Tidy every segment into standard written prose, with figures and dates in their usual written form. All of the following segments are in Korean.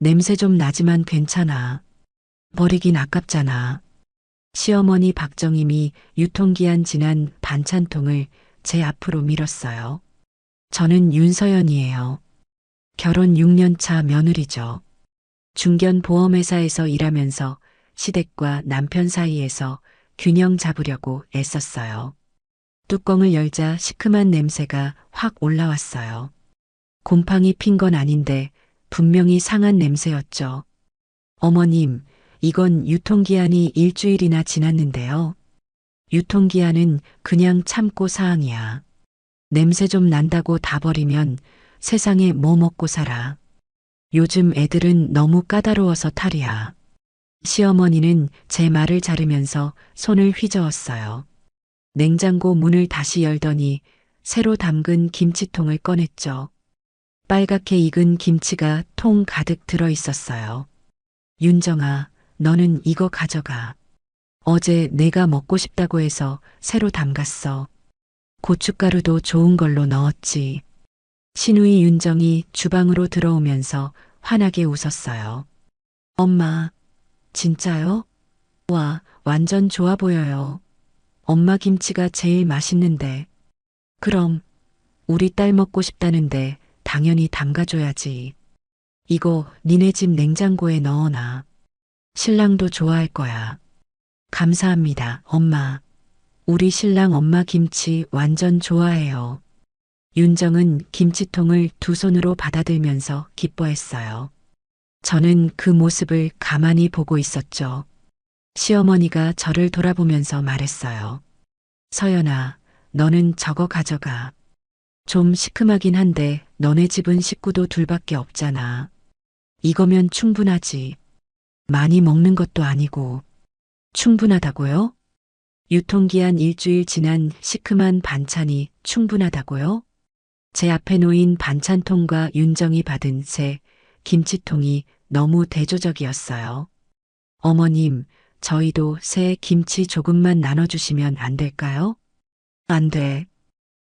냄새 좀 나지만 괜찮아. 버리긴 아깝잖아. 시어머니 박정임이 유통기한 지난 반찬통을 제 앞으로 밀었어요. 저는 윤서연이에요. 결혼 6년 차 며느리죠. 중견 보험회사에서 일하면서 시댁과 남편 사이에서 균형 잡으려고 애썼어요. 뚜껑을 열자 시큼한 냄새가 확 올라왔어요. 곰팡이 핀 건 아닌데 분명히 상한 냄새였죠. 어머님, 이건 유통기한이 일주일이나 지났는데요. 유통기한은 그냥 참고 사항이야. 냄새 좀 난다고 다 버리면 세상에 뭐 먹고 살아. 요즘 애들은 너무 까다로워서 탈이야. 시어머니는 제 말을 자르면서 손을 휘저었어요. 냉장고 문을 다시 열더니 새로 담근 김치통을 꺼냈죠. 빨갛게 익은 김치가 통 가득 들어 있었어요. 윤정아, 너는 이거 가져가. 어제 내가 먹고 싶다고 해서 새로 담갔어. 고춧가루도 좋은 걸로 넣었지. 시누이 윤정이 주방으로 들어오면서 환하게 웃었어요. 엄마, 진짜요? 와, 완전 좋아 보여요. 엄마 김치가 제일 맛있는데. 그럼, 우리 딸 먹고 싶다는데 당연히 담가줘야지. 이거 니네 집 냉장고에 넣어놔. 신랑도 좋아할 거야. 감사합니다, 엄마. 우리 신랑 엄마 김치 완전 좋아해요. 윤정은 김치통을 두 손으로 받아들면서 기뻐했어요. 저는 그 모습을 가만히 보고 있었죠. 시어머니가 저를 돌아보면서 말했어요. 서연아, 너는 저거 가져가. 좀 시큼하긴 한데 너네 집은 식구도 둘밖에 없잖아. 이거면 충분하지. 많이 먹는 것도 아니고. 충분하다고요? 유통기한 일주일 지난 시큼한 반찬이 충분하다고요? 제 앞에 놓인 반찬통과 윤정이 받은 새 김치통이 너무 대조적이었어요. 어머님, 저희도 새 김치 조금만 나눠주시면 안 될까요? 안 돼.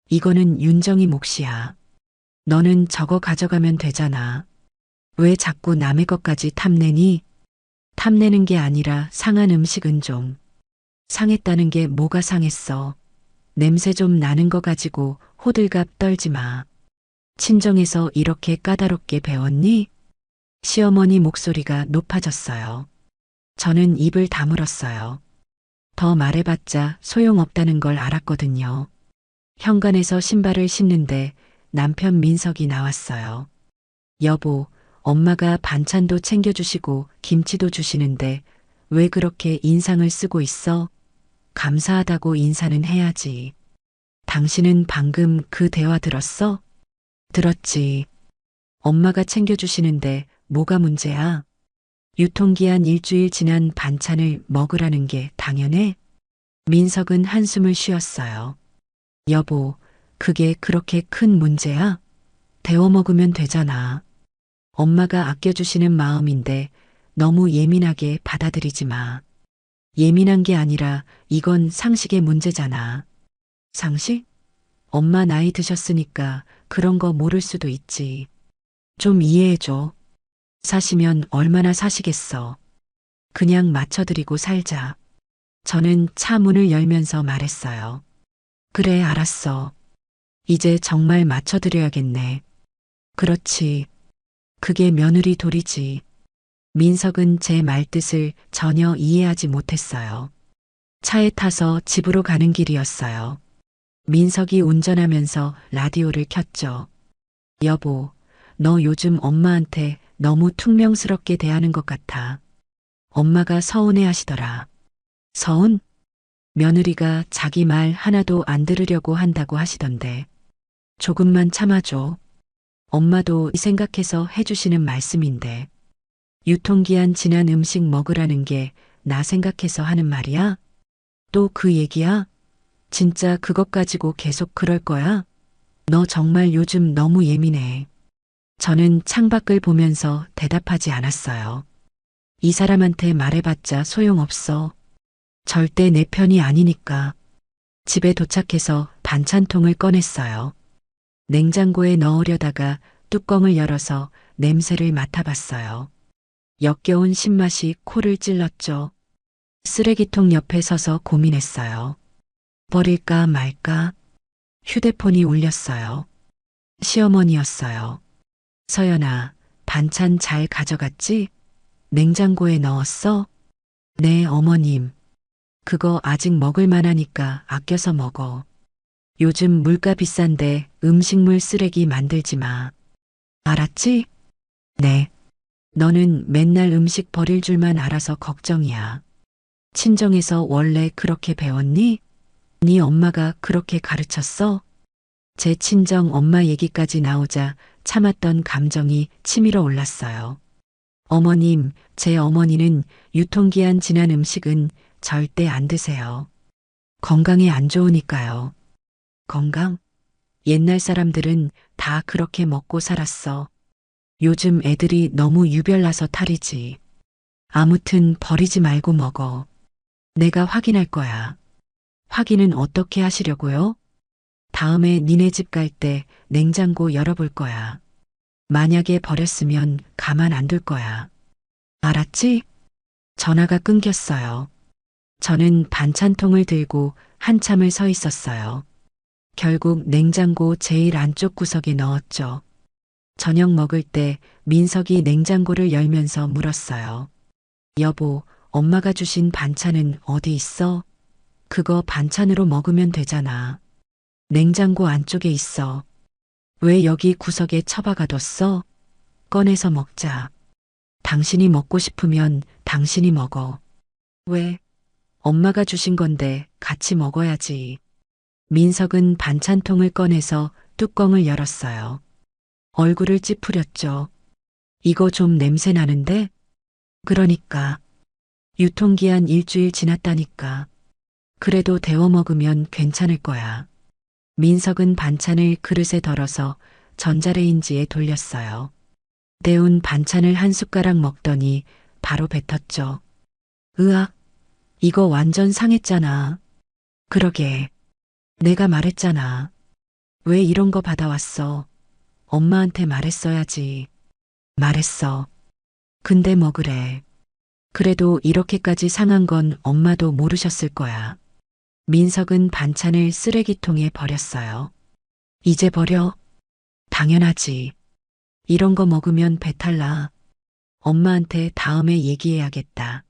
이거는 윤정이 몫이야. 너는 저거 가져가면 되잖아. 왜 자꾸 남의 것까지 탐내니? 탐내는 게 아니라 상한 음식은 좀. 상했다는 게 뭐가 상했어. 냄새 좀 나는 거 가지고 호들갑 떨지 마. 친정에서 이렇게 까다롭게 배웠니? 시어머니 목소리가 높아졌어요. 저는 입을 다물었어요. 더 말해봤자 소용없다는 걸 알았거든요. 현관에서 신발을 신는데 남편 민석이 나왔어요. 여보, 엄마가 반찬도 챙겨주시고 김치도 주시는데 왜 그렇게 인상을 쓰고 있어? 감사하다고 인사는 해야지. 당신은 방금 그 대화 들었어? 들었지. 엄마가 챙겨주시는데 뭐가 문제야? 유통기한 일주일 지난 반찬을 먹으라는 게 당연해? 민석은 한숨을 쉬었어요. 여보, 그게 그렇게 큰 문제야? 데워 먹으면 되잖아. 엄마가 아껴주시는 마음인데 너무 예민하게 받아들이지 마. 예민한 게 아니라 이건 상식의 문제잖아. 상식? 엄마 나이 드셨으니까 그런 거 모를 수도 있지. 좀 이해해줘. 사시면 얼마나 사시겠어. 그냥 맞춰드리고 살자. 저는 차 문을 열면서 말했어요. 그래, 알았어. 이제 정말 맞춰드려야겠네. 그렇지. 그게 며느리 도리지. 민석은 제 말뜻을 전혀 이해하지 못했어요. 차에 타서 집으로 가는 길이었어요. 민석이 운전하면서 라디오를 켰죠. 여보, 너 요즘 엄마한테 너무 퉁명스럽게 대하는 것 같아. 엄마가 서운해 하시더라. 서운? 며느리가 자기 말 하나도 안 들으려고 한다고 하시던데. 조금만 참아줘. 엄마도 생각해서 해주시는 말씀인데. 유통기한 지난 음식 먹으라는 게 나 생각해서 하는 말이야? 또 그 얘기야? 진짜 그것 가지고 계속 그럴 거야? 너 정말 요즘 너무 예민해. 저는 창밖을 보면서 대답하지 않았어요. 이 사람한테 말해봤자 소용없어. 절대 내 편이 아니니까. 집에 도착해서 반찬통을 꺼냈어요. 냉장고에 넣으려다가 뚜껑을 열어서 냄새를 맡아봤어요. 역겨운 신맛이 코를 찔렀죠. 쓰레기통 옆에 서서 고민했어요. 버릴까 말까? 휴대폰이 울렸어요. 시어머니였어요. 서연아, 반찬 잘 가져갔지? 냉장고에 넣었어? 네, 어머님. 그거 아직 먹을 만하니까 아껴서 먹어. 요즘 물가 비싼데 음식물 쓰레기 만들지 마. 알았지? 네. 너는 맨날 음식 버릴 줄만 알아서 걱정이야. 친정에서 원래 그렇게 배웠니? 네 엄마가 그렇게 가르쳤어? 제 친정 엄마 얘기까지 나오자 참았던 감정이 치밀어 올랐어요. 어머님, 제 어머니는 유통기한 지난 음식은 절대 안 드세요. 건강에 안 좋으니까요. 건강? 옛날 사람들은 다 그렇게 먹고 살았어. 요즘 애들이 너무 유별나서 탈이지. 아무튼 버리지 말고 먹어. 내가 확인할 거야. 확인은 어떻게 하시려고요? 다음에 니네 집 갈 때 냉장고 열어볼 거야. 만약에 버렸으면 가만 안 둘 거야. 알았지? 전화가 끊겼어요. 저는 반찬통을 들고 한참을 서 있었어요. 결국 냉장고 제일 안쪽 구석에 넣었죠. 저녁 먹을 때 민석이 냉장고를 열면서 물었어요. 여보, 엄마가 주신 반찬은 어디 있어? 그거 반찬으로 먹으면 되잖아. 냉장고 안쪽에 있어. 왜 여기 구석에 처박아뒀어? 꺼내서 먹자. 당신이 먹고 싶으면 당신이 먹어. 왜? 엄마가 주신 건데 같이 먹어야지. 민석은 반찬통을 꺼내서 뚜껑을 열었어요. 얼굴을 찌푸렸죠. 이거 좀 냄새 나는데? 그러니까. 유통기한 일주일 지났다니까. 그래도 데워 먹으면 괜찮을 거야. 민석은 반찬을 그릇에 덜어서 전자레인지에 돌렸어요. 데운 반찬을 한 숟가락 먹더니 바로 뱉었죠. 으악, 이거 완전 상했잖아. 그러게. 내가 말했잖아. 왜 이런 거 받아왔어? 엄마한테 말했어야지. 말했어. 근데 뭐 그래. 그래도 이렇게까지 상한 건 엄마도 모르셨을 거야. 민석은 반찬을 쓰레기통에 버렸어요. 이제 버려? 당연하지. 이런 거 먹으면 배탈 나. 엄마한테 다음에 얘기해야겠다.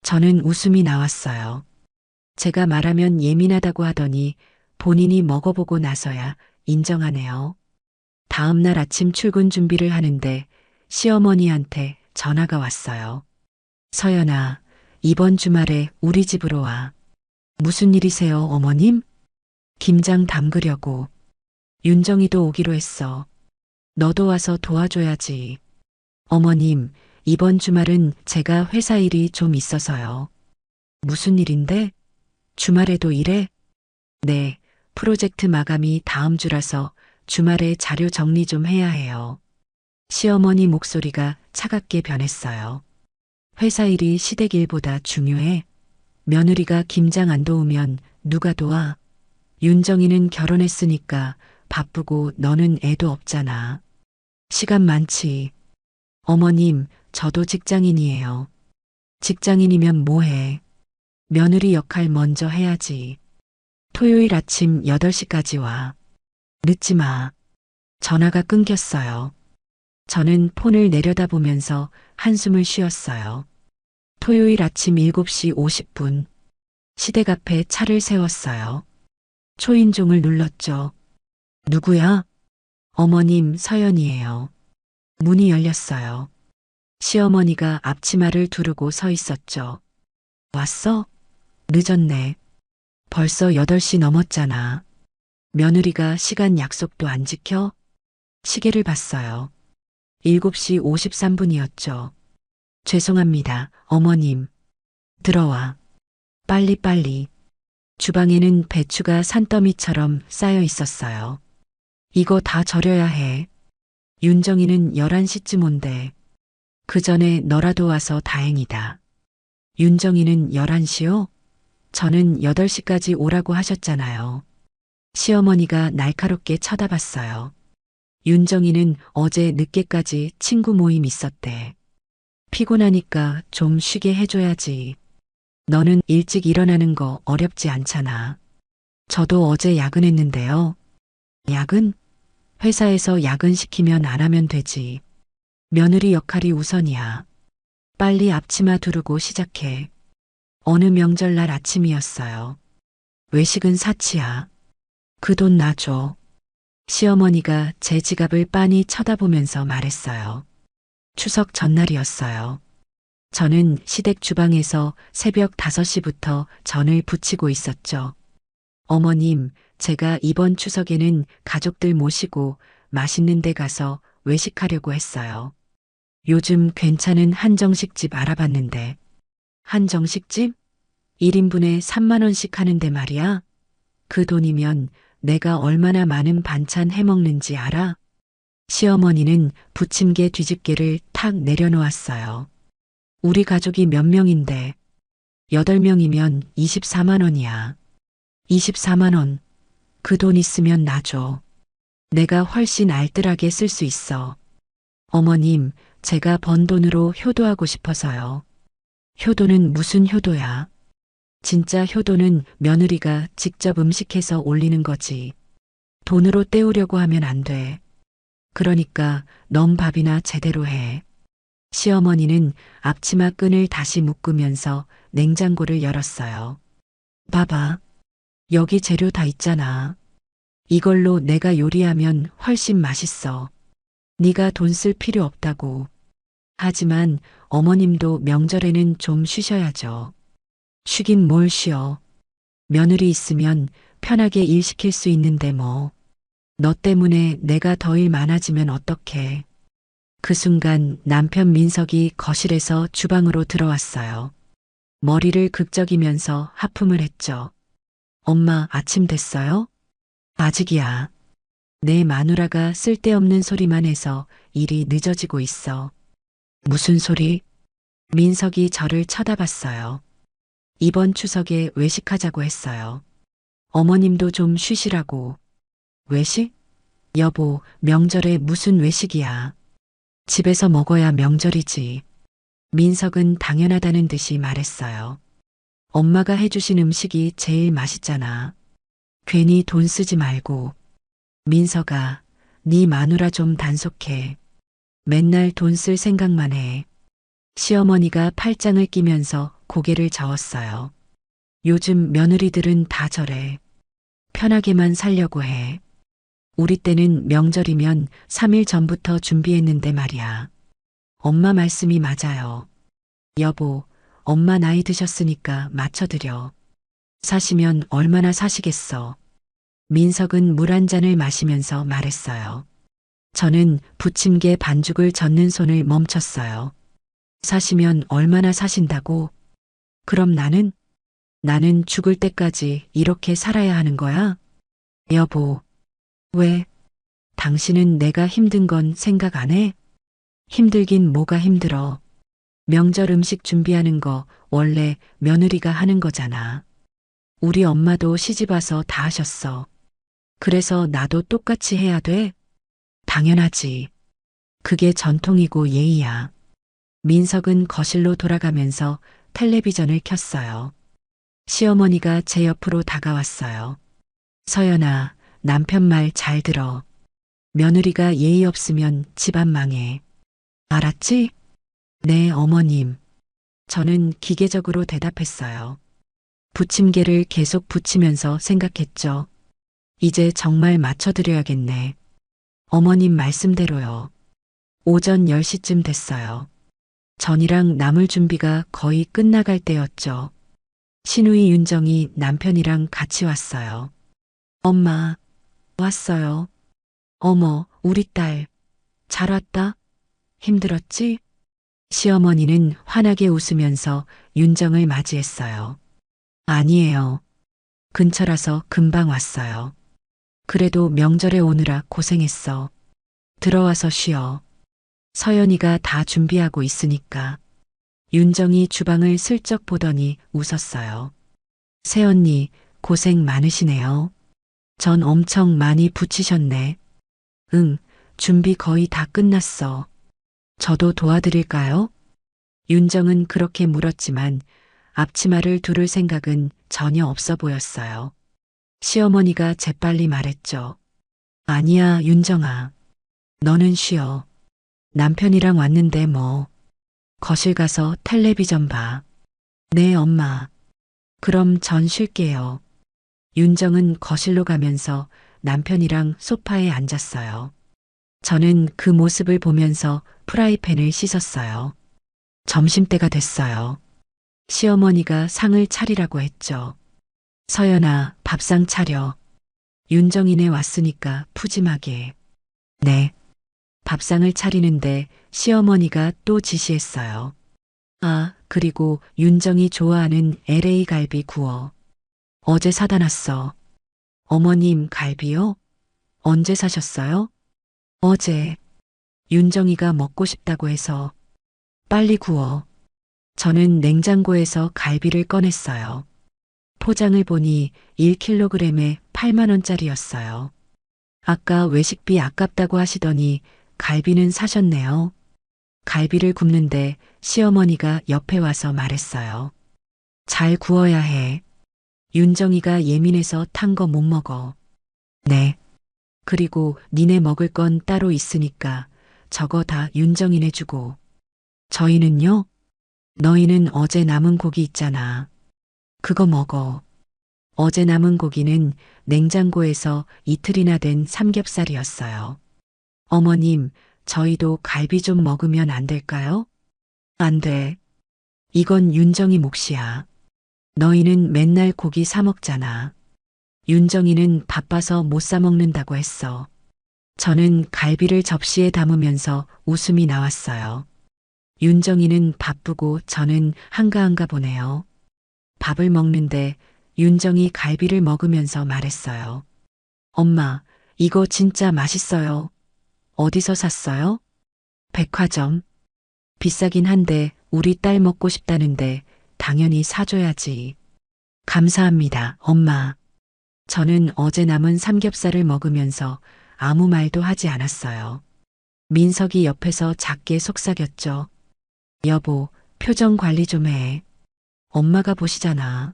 저는 웃음이 나왔어요. 제가 말하면 예민하다고 하더니 본인이 먹어보고 나서야 인정하네요. 다음 날 아침 출근 준비를 하는데 시어머니한테 전화가 왔어요. 서연아, 이번 주말에 우리 집으로 와. 무슨 일이세요, 어머님? 김장 담그려고. 윤정이도 오기로 했어. 너도 와서 도와줘야지. 어머님, 이번 주말은 제가 회사 일이 좀 있어서요. 무슨 일인데? 주말에도 일해? 네, 프로젝트 마감이 다음 주라서 주말에 자료 정리 좀 해야 해요. 시어머니 목소리가 차갑게 변했어요. 회사 일이 시댁 일보다 중요해? 며느리가 김장 안 도우면 누가 도와? 윤정이는 결혼했으니까 바쁘고 너는 애도 없잖아. 시간 많지. 어머님, 저도 직장인이에요. 직장인이면 뭐해? 며느리 역할 먼저 해야지. 토요일 아침 8시까지 와. 늦지 마. 전화가 끊겼어요. 저는 폰을 내려다보면서 한숨을 쉬었어요. 토요일 아침 7시 50분. 시댁 앞에 차를 세웠어요. 초인종을 눌렀죠. 누구야? 어머님, 서연이에요. 문이 열렸어요. 시어머니가 앞치마를 두르고 서 있었죠. 왔어? 늦었네. 벌써 8시 넘었잖아. 며느리가 시간 약속도 안 지켜? 시계를 봤어요. 7시 53분이었죠. 죄송합니다, 어머님. 들어와. 빨리빨리. 주방에는 배추가 산더미처럼 쌓여 있었어요. 이거 다 절여야 해. 윤정이는 11시쯤 온대. 그 전에 너라도 와서 다행이다. 윤정이는 11시요? 저는 8시까지 오라고 하셨잖아요. 시어머니가 날카롭게 쳐다봤어요. 윤정이는 어제 늦게까지 친구 모임 있었대. 피곤하니까 좀 쉬게 해줘야지. 너는 일찍 일어나는 거 어렵지 않잖아. 저도 어제 야근했는데요. 야근? 회사에서 야근 시키면 안 하면 되지. 며느리 역할이 우선이야. 빨리 앞치마 두르고 시작해. 어느 명절날 아침이었어요. 외식은 사치야. 그 돈 놔줘. 시어머니가 제 지갑을 빤히 쳐다보면서 말했어요. 추석 전날이었어요. 저는 시댁 주방에서 새벽 5시부터 전을 부치고 있었죠. 어머님, 제가 이번 추석에는 가족들 모시고 맛있는 데 가서 외식하려고 했어요. 요즘 괜찮은 한정식집 알아봤는데. 한정식집? 1인분에 3만 원씩 하는데 말이야. 그 돈이면 내가 얼마나 많은 반찬 해먹는지 알아? 시어머니는 부침개 뒤집개를 탁 내려놓았어요. 우리 가족이 몇 명인데 8명이면 24만 원이야. 24만 원. 그 돈 있으면 놔줘. 내가 훨씬 알뜰하게 쓸 수 있어. 어머님, 제가 번 돈으로 효도하고 싶어서요. 효도는 무슨 효도야? 진짜 효도는 며느리가 직접 음식해서 올리는 거지. 돈으로 때우려고 하면 안 돼. 그러니까 넌 밥이나 제대로 해. 시어머니는 앞치마 끈을 다시 묶으면서 냉장고를 열었어요. 봐봐. 여기 재료 다 있잖아. 이걸로 내가 요리하면 훨씬 맛있어. 네가 돈 쓸 필요 없다고. 하지만 어머님도 명절에는 좀 쉬셔야죠. 쉬긴 뭘 쉬어. 며느리 있으면 편하게 일 시킬 수 있는데 뭐. 너 때문에 내가 더 일 많아지면 어떡해. 그 순간 남편 민석이 거실에서 주방으로 들어왔어요. 머리를 극적이면서 하품을 했죠. 엄마, 아침 됐어요? 아직이야. 내 마누라가 쓸데없는 소리만 해서 일이 늦어지고 있어. 무슨 소리? 민석이 저를 쳐다봤어요. 이번 추석에 외식하자고 했어요. 어머님도 좀 쉬시라고. 외식? 여보, 명절에 무슨 외식이야. 집에서 먹어야 명절이지. 민석은 당연하다는 듯이 말했어요. 엄마가 해주신 음식이 제일 맛있잖아. 괜히 돈 쓰지 말고. 민석아, 네 마누라 좀 단속해. 맨날 돈 쓸 생각만 해. 시어머니가 팔짱을 끼면서 고개를 저었어요. 요즘 며느리들은 다 저래. 편하게만 살려고 해. 우리 때는 명절이면 3일 전부터 준비했는데 말이야. 엄마 말씀이 맞아요. 여보, 엄마 나이 드셨으니까 맞춰드려. 사시면 얼마나 사시겠어. 민석은 물 한 잔을 마시면서 말했어요. 저는 부침개 반죽을 젓는 손을 멈췄어요. 사시면 얼마나 사신다고? 그럼 나는 죽을 때까지 이렇게 살아야 하는 거야? 여보, 왜? 당신은 내가 힘든 건 생각 안 해? 힘들긴 뭐가 힘들어. 명절 음식 준비하는 거 원래 며느리가 하는 거잖아. 우리 엄마도 시집 와서 다 하셨어. 그래서 나도 똑같이 해야 돼? 당연하지. 그게 전통이고 예의야. 민석은 거실로 돌아가면서 텔레비전을 켰어요. 시어머니가 제 옆으로 다가왔어요. 서연아, 남편 말 잘 들어. 며느리가 예의 없으면 집안 망해. 알았지? 네, 어머님. 저는 기계적으로 대답했어요. 부침개를 계속 부치면서 생각했죠. 이제 정말 맞춰드려야겠네. 어머님 말씀대로요. 오전 10시쯤 됐어요. 전이랑 나물 준비가 거의 끝나갈 때였죠. 시누이 윤정이 남편이랑 같이 왔어요. 엄마, 왔어요. 어머, 우리 딸. 잘 왔다? 힘들었지? 시어머니는 환하게 웃으면서 윤정을 맞이했어요. 아니에요. 근처라서 금방 왔어요. 그래도 명절에 오느라 고생했어. 들어와서 쉬어. 서연이가 다 준비하고 있으니까. 윤정이 주방을 슬쩍 보더니 웃었어요. 새언니, 고생 많으시네요. 전 엄청 많이 부치셨네. 응, 준비 거의 다 끝났어. 저도 도와드릴까요? 윤정은 그렇게 물었지만 앞치마를 두를 생각은 전혀 없어 보였어요. 시어머니가 재빨리 말했죠. 아니야, 윤정아. 너는 쉬어. 남편이랑 왔는데 뭐. 거실 가서 텔레비전 봐. 네, 엄마. 그럼 전 쉴게요. 윤정은 거실로 가면서 남편이랑 소파에 앉았어요. 저는 그 모습을 보면서 프라이팬을 씻었어요. 점심때가 됐어요. 시어머니가 상을 차리라고 했죠. 서연아, 밥상 차려. 윤정이네 왔으니까 푸짐하게. 네. 밥상을 차리는데 시어머니가 또 지시했어요. 아, 그리고 윤정이 좋아하는 LA 갈비 구워. 어제 사다 놨어. 어머님 갈비요? 언제 사셨어요? 어제. 윤정이가 먹고 싶다고 해서 빨리 구워. 저는 냉장고에서 갈비를 꺼냈어요. 포장을 보니 1kg에 8만 원짜리였어요. 아까 외식비 아깝다고 하시더니 갈비는 사셨네요. 갈비를 굽는데 시어머니가 옆에 와서 말했어요. 잘 구워야 해. 윤정이가 예민해서 탄 거 못 먹어. 네. 그리고 니네 먹을 건 따로 있으니까 저거 다 윤정이네 주고. 저희는요? 너희는 어제 남은 고기 있잖아. 그거 먹어. 어제 남은 고기는 냉장고에서 이틀이나 된 삼겹살이었어요. 어머님, 저희도 갈비 좀 먹으면 안 될까요? 안 돼. 이건 윤정이 몫이야. 너희는 맨날 고기 사 먹잖아. 윤정이는 바빠서 못 사 먹는다고 했어. 저는 갈비를 접시에 담으면서 웃음이 나왔어요. 윤정이는 바쁘고 저는 한가한가 보네요. 밥을 먹는데 윤정이 갈비를 먹으면서 말했어요. 엄마, 이거 진짜 맛있어요. 어디서 샀어요? 백화점. 비싸긴 한데 우리 딸 먹고 싶다는데 당연히 사줘야지. 감사합니다, 엄마. 저는 어제 남은 삼겹살을 먹으면서 아무 말도 하지 않았어요. 민석이 옆에서 작게 속삭였죠. 여보, 표정 관리 좀 해. 엄마가 보시잖아.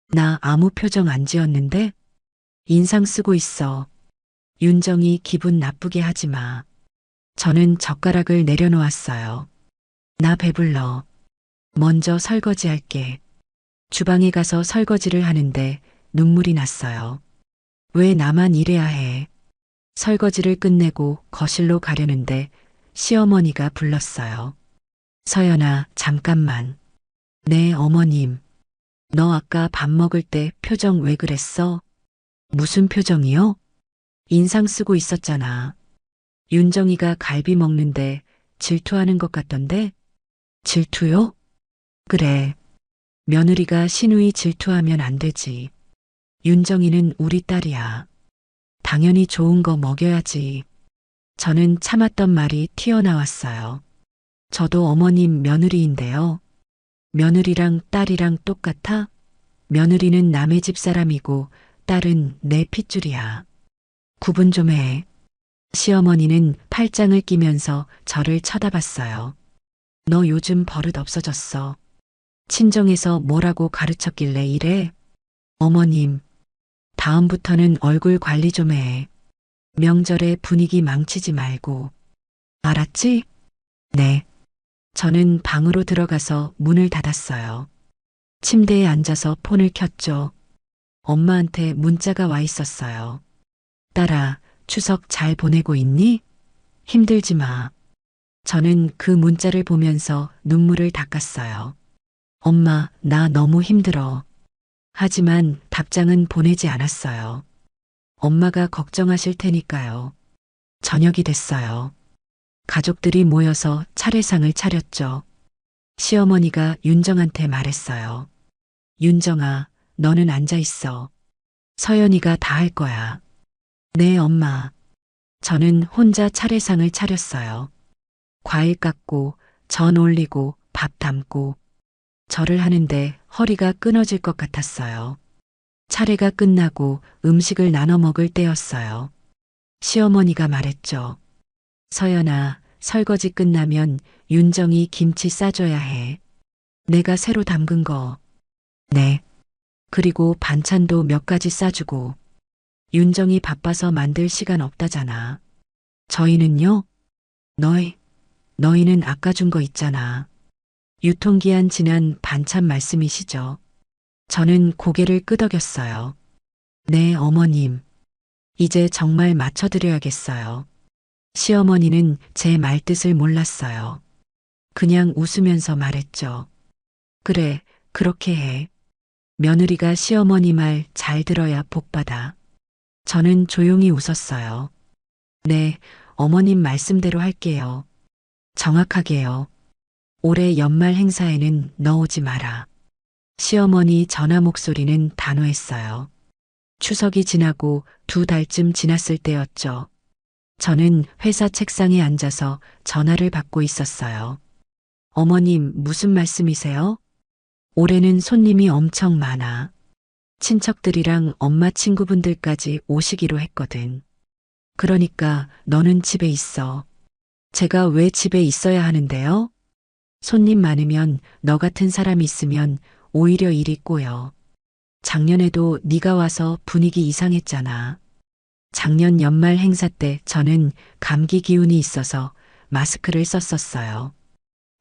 나 아무 표정 안 지었는데? 인상 쓰고 있어. 윤정이 기분 나쁘게 하지 마. 저는 젓가락을 내려놓았어요. 나 배불러. 먼저 설거지 할게. 주방에 가서 설거지를 하는데 눈물이 났어요. 왜 나만 일해야 해? 설거지를 끝내고 거실로 가려는데 시어머니가 불렀어요. 서연아, 잠깐만. 네, 어머님. 너 아까 밥 먹을 때 표정 왜 그랬어? 무슨 표정이요? 인상 쓰고 있었잖아. 윤정이가 갈비 먹는데 질투하는 것 같던데? 질투요? 그래. 며느리가 시누이 질투하면 안 되지. 윤정이는 우리 딸이야. 당연히 좋은 거 먹여야지. 저는 참았던 말이 튀어나왔어요. 저도 어머님 며느리인데요. 며느리랑 딸이랑 똑같아? 며느리는 남의 집 사람이고 딸은 내 핏줄이야. 구분 좀 해. 시어머니는 팔짱을 끼면서 저를 쳐다봤어요. 너 요즘 버릇 없어졌어. 친정에서 뭐라고 가르쳤길래 이래? 어머님, 다음부터는 얼굴 관리 좀 해. 명절에 분위기 망치지 말고. 알았지? 네. 저는 방으로 들어가서 문을 닫았어요. 침대에 앉아서 폰을 켰죠. 엄마한테 문자가 와 있었어요. 딸아, 추석 잘 보내고 있니? 힘들지 마. 저는 그 문자를 보면서 눈물을 닦았어요. 엄마, 나 너무 힘들어. 하지만 답장은 보내지 않았어요. 엄마가 걱정하실 테니까요. 저녁이 됐어요. 가족들이 모여서 차례상을 차렸죠. 시어머니가 윤정한테 말했어요. 윤정아, 너는 앉아 있어. 서연이가 다 할 거야. 네, 엄마. 저는 혼자 차례상을 차렸어요. 과일 깎고, 전 올리고, 밥 담고. 절을 하는데 허리가 끊어질 것 같았어요. 차례가 끝나고 음식을 나눠 먹을 때였어요. 시어머니가 말했죠. 서연아, 설거지 끝나면 윤정이 김치 싸줘야 해. 내가 새로 담근 거. 네. 그리고 반찬도 몇 가지 싸주고. 윤정이 바빠서 만들 시간 없다잖아. 저희는요? 너희는 아까 준 거 있잖아. 유통기한 지난 반찬 말씀이시죠? 저는 고개를 끄덕였어요. 네, 어머님. 이제 정말 맞춰드려야겠어요. 시어머니는 제 말뜻을 몰랐어요. 그냥 웃으면서 말했죠. 그래, 그렇게 해. 며느리가 시어머니 말 잘 들어야 복받아. 저는 조용히 웃었어요. 네, 어머님 말씀대로 할게요. 정확하게요. 올해 연말 행사에는 넣어오지 마라. 시어머니 전화 목소리는 단호했어요. 추석이 지나고 2달쯤 지났을 때였죠. 저는 회사 책상에 앉아서 전화를 받고 있었어요. 어머님, 무슨 말씀이세요? 올해는 손님이 엄청 많아. 친척들이랑 엄마 친구분들까지 오시기로 했거든. 그러니까 너는 집에 있어. 제가 왜 집에 있어야 하는데요? 손님 많으면 너 같은 사람이 있으면 오히려 일이 꼬여. 작년에도 네가 와서 분위기 이상했잖아. 작년 연말 행사 때 저는 감기 기운이 있어서 마스크를 썼었어요.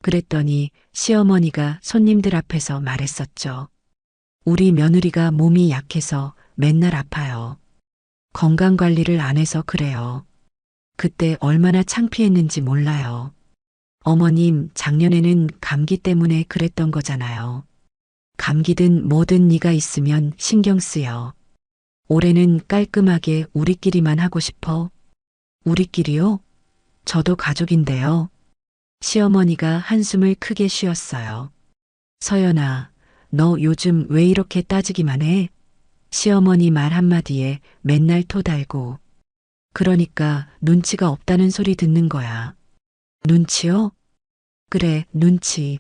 그랬더니 시어머니가 손님들 앞에서 말했었죠. 우리 며느리가 몸이 약해서 맨날 아파요. 건강관리를 안 해서 그래요. 그때 얼마나 창피했는지 몰라요. 어머님, 작년에는 감기 때문에 그랬던 거잖아요. 감기든 뭐든 네가 있으면 신경 쓰여. 올해는 깔끔하게 우리끼리만 하고 싶어. 우리끼리요? 저도 가족인데요. 시어머니가 한숨을 크게 쉬었어요. 서연아, 너 요즘 왜 이렇게 따지기만 해? 시어머니 말 한마디에 맨날 토달고. 그러니까 눈치가 없다는 소리 듣는 거야. 눈치요? 그래, 눈치.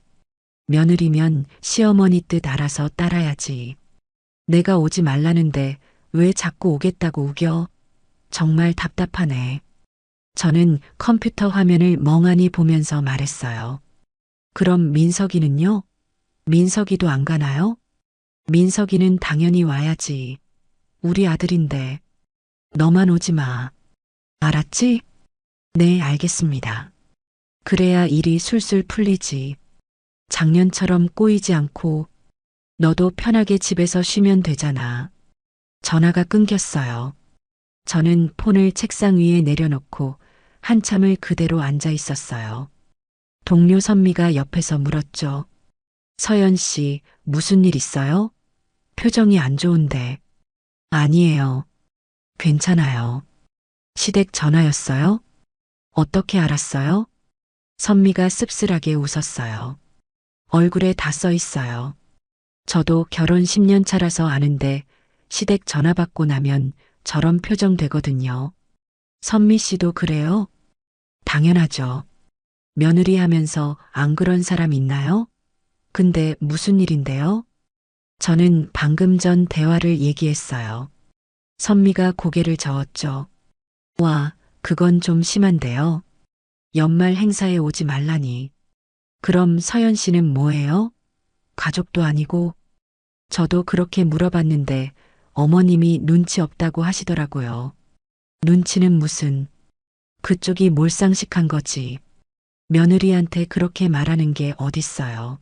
며느리면 시어머니 뜻 알아서 따라야지. 내가 오지 말라는데 왜 자꾸 오겠다고 우겨? 정말 답답하네. 저는 컴퓨터 화면을 멍하니 보면서 말했어요. 그럼 민석이는요? 민석이도 안 가나요? 민석이는 당연히 와야지. 우리 아들인데. 너만 오지 마. 알았지? 네, 알겠습니다. 그래야 일이 술술 풀리지. 작년처럼 꼬이지 않고 너도 편하게 집에서 쉬면 되잖아. 전화가 끊겼어요. 저는 폰을 책상 위에 내려놓고 한참을 그대로 앉아 있었어요. 동료 선미가 옆에서 물었죠. 서연 씨, 무슨 일 있어요? 표정이 안 좋은데. 아니에요. 괜찮아요. 시댁 전화였어요? 어떻게 알았어요? 선미가 씁쓸하게 웃었어요. 얼굴에 다 써 있어요. 저도 결혼 10년 차라서 아는데 시댁 전화 받고 나면 저런 표정 되거든요. 선미 씨도 그래요? 당연하죠. 며느리 하면서 안 그런 사람 있나요? 근데 무슨 일인데요? 저는 방금 전 대화를 얘기했어요. 선미가 고개를 저었죠. 와, 그건 좀 심한데요. 연말 행사에 오지 말라니. 그럼 서연 씨는 뭐예요? 가족도 아니고. 저도 그렇게 물어봤는데 어머님이 눈치 없다고 하시더라고요. 눈치는 무슨. 그쪽이 몰상식한 거지. 며느리한테 그렇게 말하는 게 어딨어요.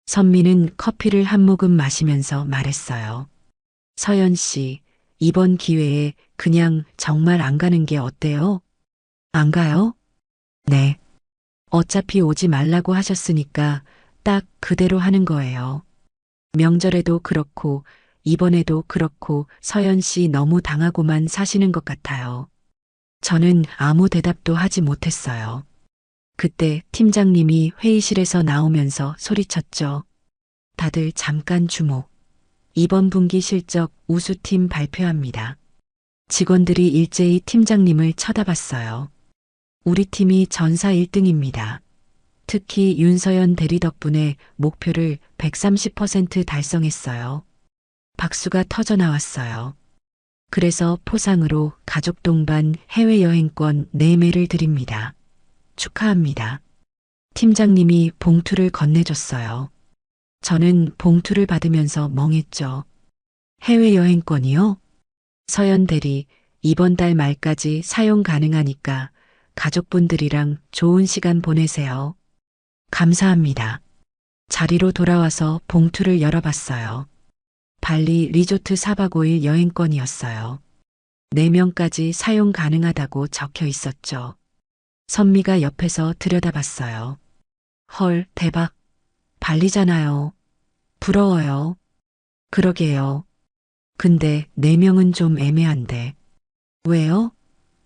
선미는 커피를 한 모금 마시면서 말했어요. 서연 씨, 이번 기회에 그냥 정말 안 가는 게 어때요? 안 가요? 네. 어차피 오지 말라고 하셨으니까 딱 그대로 하는 거예요. 명절에도 그렇고 이번에도 그렇고 서연 씨 너무 당하고만 사시는 것 같아요. 저는 아무 대답도 하지 못했어요. 그때 팀장님이 회의실에서 나오면서 소리쳤죠. 다들 잠깐 주목. 이번 분기 실적 우수팀 발표합니다. 직원들이 일제히 팀장님을 쳐다봤어요. 우리 팀이 전사 1등입니다. 특히 윤서연 대리 덕분에 목표를 130% 달성했어요. 박수가 터져 나왔어요. 그래서 포상으로 가족 동반 해외여행권 4매를 드립니다. 축하합니다. 팀장님이 봉투를 건네줬어요. 저는 봉투를 받으면서 멍했죠. 해외여행권이요? 서연 대리, 이번 달 말까지 사용 가능하니까 가족분들이랑 좋은 시간 보내세요. 감사합니다. 자리로 돌아와서 봉투를 열어봤어요. 발리 리조트 4박 5일 여행권이었어요. 4명까지 사용 가능하다고 적혀 있었죠. 선미가 옆에서 들여다봤어요. 헐, 대박. 발리잖아요. 부러워요. 그러게요. 근데 4명은 좀 애매한데. 왜요?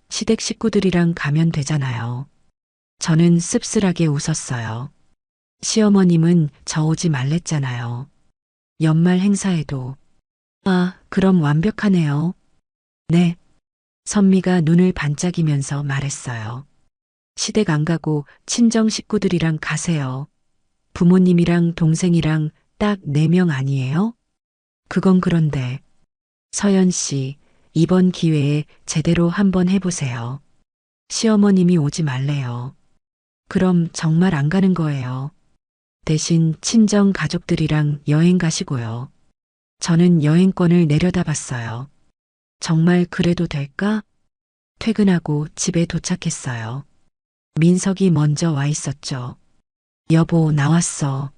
시댁 식구들이랑 가면 되잖아요. 저는 씁쓸하게 웃었어요. 시어머님은 저 오지 말랬잖아요. 연말 행사에도. 아, 그럼 완벽하네요. 네. 선미가 눈을 반짝이면서 말했어요. 시댁 안 가고 친정 식구들이랑 가세요. 부모님이랑 동생이랑 딱 4명 아니에요? 그건 그런데. 서연 씨, 이번 기회에 제대로 한번 해보세요. 시어머님이 오지 말래요. 그럼 정말 안 가는 거예요. 대신 친정 가족들이랑 여행 가시고요. 저는 여행권을 내려다봤어요. 정말 그래도 될까? 퇴근하고 집에 도착했어요. 민석이 먼저 와 있었죠. 여보, 나왔어.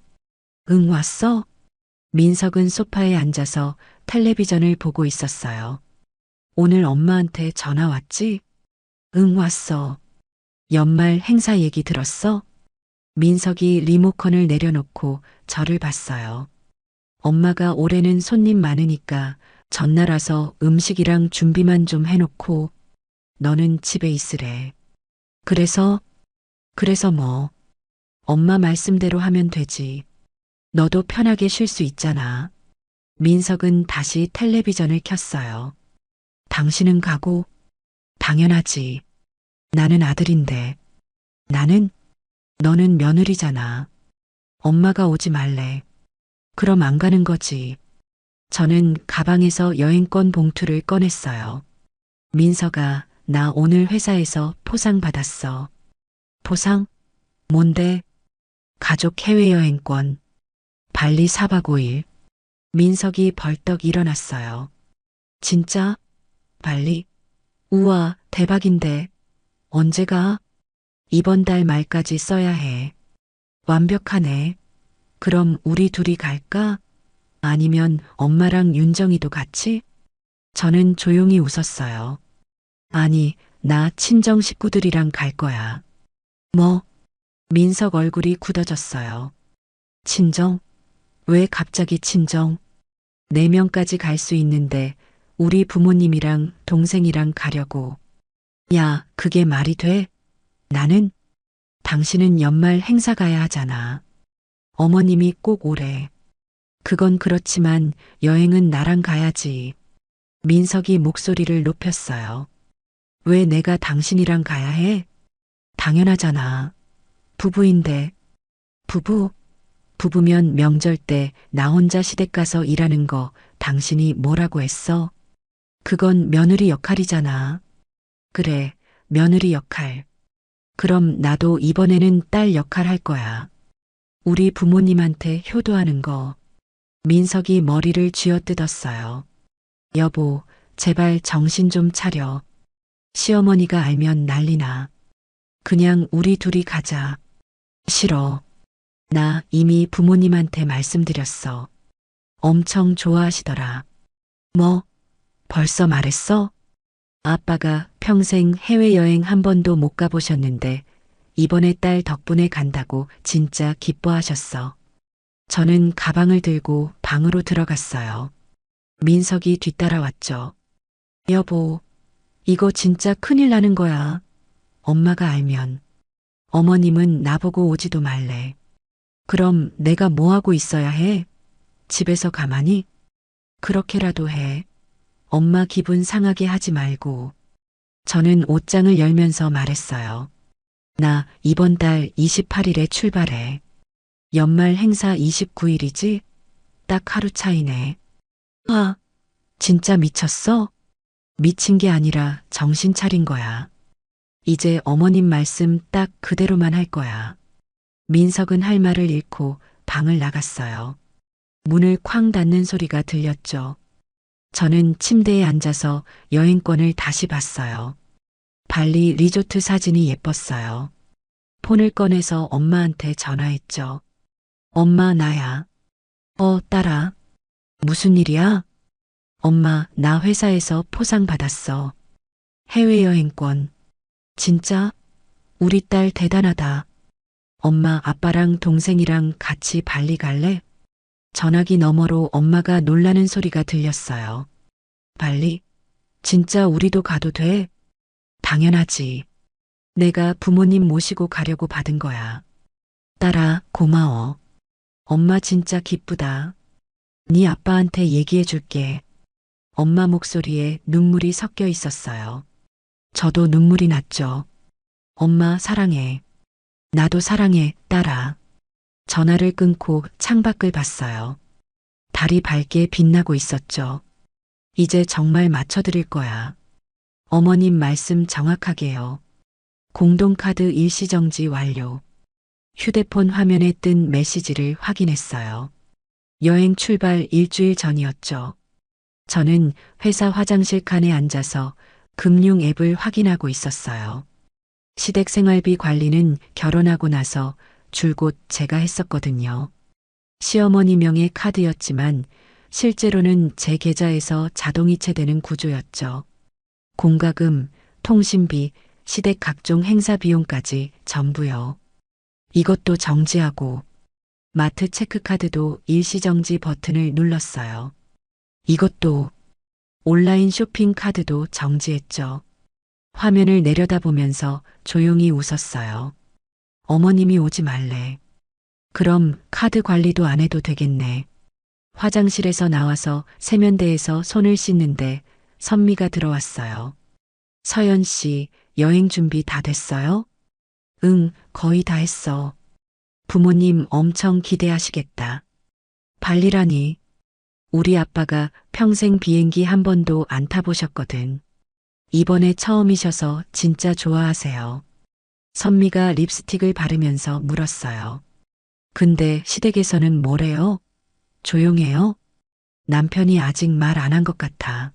응, 왔어? 민석은 소파에 앉아서 텔레비전을 보고 있었어요. 오늘 엄마한테 전화 왔지? 응, 왔어. 연말 행사 얘기 들었어? 민석이 리모컨을 내려놓고 저를 봤어요. 엄마가 올해는 손님 많으니까 전날 와서 음식이랑 준비만 좀 해놓고 너는 집에 있으래. 그래서 뭐. 엄마 말씀대로 하면 되지. 너도 편하게 쉴 수 있잖아. 민석은 다시 텔레비전을 켰어요. 당신은 가고? 당연하지. 나는 아들인데. 나는? 너는 며느리잖아. 엄마가 오지 말래. 그럼 안 가는 거지. 저는 가방에서 여행권 봉투를 꺼냈어요. 민석아, 나 오늘 회사에서 포상 받았어. 포상? 뭔데? 가족 해외여행권. 발리 4박 5일. 민석이 벌떡 일어났어요. 진짜? 발리? 우와, 대박인데. 언제 가? 이번 달 말까지 써야 해. 완벽하네. 그럼 우리 둘이 갈까? 아니면 엄마랑 윤정이도 같이? 저는 조용히 웃었어요. 아니, 나 친정 식구들이랑 갈 거야. 뭐? 민석 얼굴이 굳어졌어요. 친정? 왜 갑자기 친정? 4명까지 갈 수 있는데 우리 부모님이랑 동생이랑 가려고. 야, 그게 말이 돼? 나는? 당신은 연말 행사 가야 하잖아. 어머님이 꼭 오래. 그건 그렇지만 여행은 나랑 가야지. 민석이 목소리를 높였어요. 왜 내가 당신이랑 가야 해? 당연하잖아. 부부인데. 부부? 부부면 명절 때 나 혼자 시댁 가서 일하는 거 당신이 뭐라고 했어? 그건 며느리 역할이잖아. 그래, 며느리 역할. 그럼 나도 이번에는 딸 역할 할 거야. 우리 부모님한테 효도하는 거. 민석이 머리를 쥐어뜯었어요. 여보, 제발 정신 좀 차려. 시어머니가 알면 난리나. 그냥 우리 둘이 가자. 싫어. 나 이미 부모님한테 말씀드렸어. 엄청 좋아하시더라. 뭐? 벌써 말했어? 아빠가 평생 해외여행 한 번도 못 가보셨는데 이번에 딸 덕분에 간다고 진짜 기뻐하셨어. 저는 가방을 들고 방으로 들어갔어요. 민석이 뒤따라왔죠. 여보, 이거 진짜 큰일 나는 거야. 엄마가 알면. 어머님은 나보고 오지도 말래. 그럼 내가 뭐 하고 있어야 해? 집에서 가만히? 그렇게라도 해. 엄마 기분 상하게 하지 말고. 저는 옷장을 열면서 말했어요. 나 이번 달 28일에 출발해. 연말 행사 29일이지? 딱 하루 차이네. 아, 진짜 미쳤어? 미친 게 아니라 정신 차린 거야. 이제 어머님 말씀 딱 그대로만 할 거야. 민석은 할 말을 잃고 방을 나갔어요. 문을 쾅 닫는 소리가 들렸죠. 저는 침대에 앉아서 여행권을 다시 봤어요. 발리 리조트 사진이 예뻤어요. 폰을 꺼내서 엄마한테 전화했죠. 엄마, 나야. 딸아. 무슨 일이야? 엄마, 나 회사에서 포상 받았어. 해외여행권. 진짜? 우리 딸 대단하다. 엄마, 아빠랑 동생이랑 같이 발리 갈래? 전화기 너머로 엄마가 놀라는 소리가 들렸어요. 발리? 진짜 우리도 가도 돼? 당연하지. 내가 부모님 모시고 가려고 받은 거야. 딸아, 고마워. 엄마 진짜 기쁘다. 네 아빠한테 얘기해 줄게. 엄마 목소리에 눈물이 섞여 있었어요. 저도 눈물이 났죠. 엄마 사랑해. 나도 사랑해, 딸아. 전화를 끊고 창밖을 봤어요. 달이 밝게 빛나고 있었죠. 이제 정말 맞춰드릴 거야. 어머님 말씀 정확하게요. 공동카드 일시정지 완료. 휴대폰 화면에 뜬 메시지를 확인했어요. 여행 출발 일주일 전이었죠. 저는 회사 화장실 칸에 앉아서 금융 앱을 확인하고 있었어요. 시댁 생활비 관리는 결혼하고 나서 줄곧 제가 했었거든요. 시어머니 명의 카드였지만 실제로는 제 계좌에서 자동이체되는 구조였죠. 공과금, 통신비, 시댁 각종 행사 비용까지 전부요. 이것도 정지하고 마트 체크카드도 일시정지 버튼을 눌렀어요. 이것도 온라인 쇼핑 카드도 정지했죠. 화면을 내려다보면서 조용히 웃었어요. 어머님이 오지 말래. 그럼 카드 관리도 안 해도 되겠네. 화장실에서 나와서 세면대에서 손을 씻는데 선미가 들어왔어요. 서연 씨, 여행 준비 다 됐어요? 응, 거의 다 했어. 부모님 엄청 기대하시겠다. 발리라니. 우리 아빠가 평생 비행기 한 번도 안 타보셨거든. 이번에 처음이셔서 진짜 좋아하세요. 선미가 립스틱을 바르면서 물었어요. 근데 시댁에서는 뭐래요? 조용해요? 남편이 아직 말 안 한 것 같아.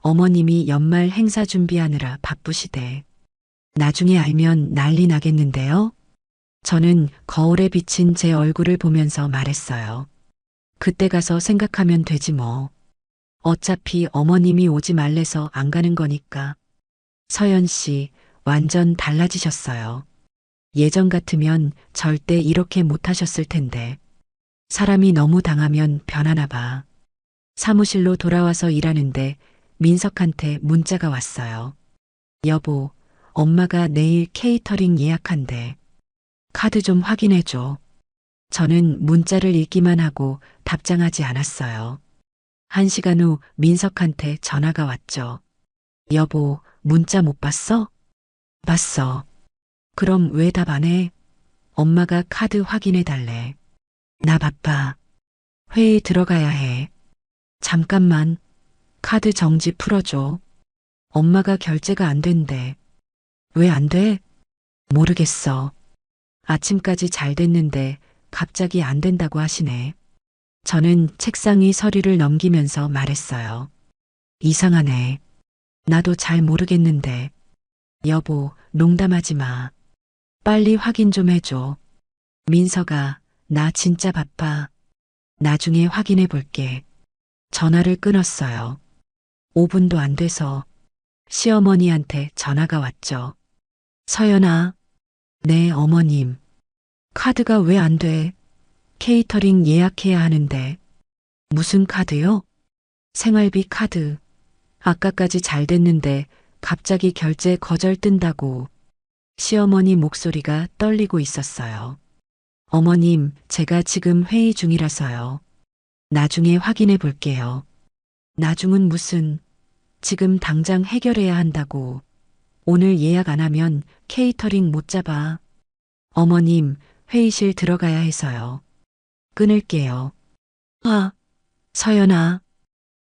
어머님이 연말 행사 준비하느라 바쁘시대. 나중에 알면 난리 나겠는데요? 저는 거울에 비친 제 얼굴을 보면서 말했어요. 그때 가서 생각하면 되지 뭐. 어차피 어머님이 오지 말래서 안 가는 거니까. 서연 씨, 완전 달라지셨어요. 예전 같으면 절대 이렇게 못하셨을 텐데. 사람이 너무 당하면 변하나 봐. 사무실로 돌아와서 일하는데 민석한테 문자가 왔어요. 여보, 엄마가 내일 케이터링 예약한대. 카드 좀 확인해줘. 저는 문자를 읽기만 하고 답장하지 않았어요. 1시간 후 민석한테 전화가 왔죠. 여보, 문자 못 봤어? 봤어. 그럼 왜 답 안 해? 엄마가 카드 확인해 달래. 나 바빠. 회의 들어가야 해. 잠깐만. 카드 정지 풀어줘. 엄마가 결제가 안 된대. 왜 안 돼? 모르겠어. 아침까지 잘 됐는데 갑자기 안 된다고 하시네. 저는 책상 위 서류를 넘기면서 말했어요. 이상하네. 나도 잘 모르겠는데. 여보, 농담하지 마. 빨리 확인 좀 해줘. 민서가, 나 진짜 바빠. 나중에 확인해 볼게. 전화를 끊었어요. 5분도 안 돼서 시어머니한테 전화가 왔죠. 서연아. 네, 어머님. 카드가 왜 안 돼? 케이터링 예약해야 하는데. 무슨 카드요? 생활비 카드. 아까까지 잘 됐는데 갑자기 결제 거절 뜬다고. 시어머니 목소리가 떨리고 있었어요. 어머님, 제가 지금 회의 중이라서요. 나중에 확인해 볼게요. 나중은 무슨, 지금 당장 해결해야 한다고. 오늘 예약 안 하면 케이터링 못 잡아. 어머님, 회의실 들어가야 해서요. 끊을게요. 서연아.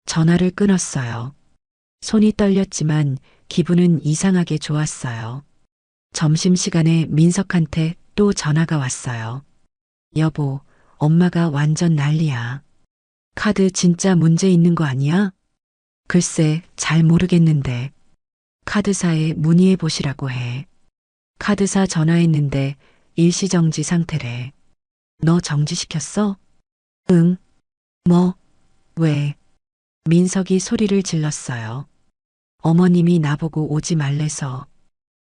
전화를 끊었어요. 손이 떨렸지만 기분은 이상하게 좋았어요. 점심시간에 민석한테 또 전화가 왔어요. 여보, 엄마가 완전 난리야. 카드 진짜 문제 있는 거 아니야? 글쎄, 잘 모르겠는데. 카드사에 문의해 보시라고 해. 카드사 전화했는데 일시정지 상태래. 너 정지시켰어? 응. 뭐? 왜? 민석이 소리를 질렀어요. 어머님이 나보고 오지 말래서.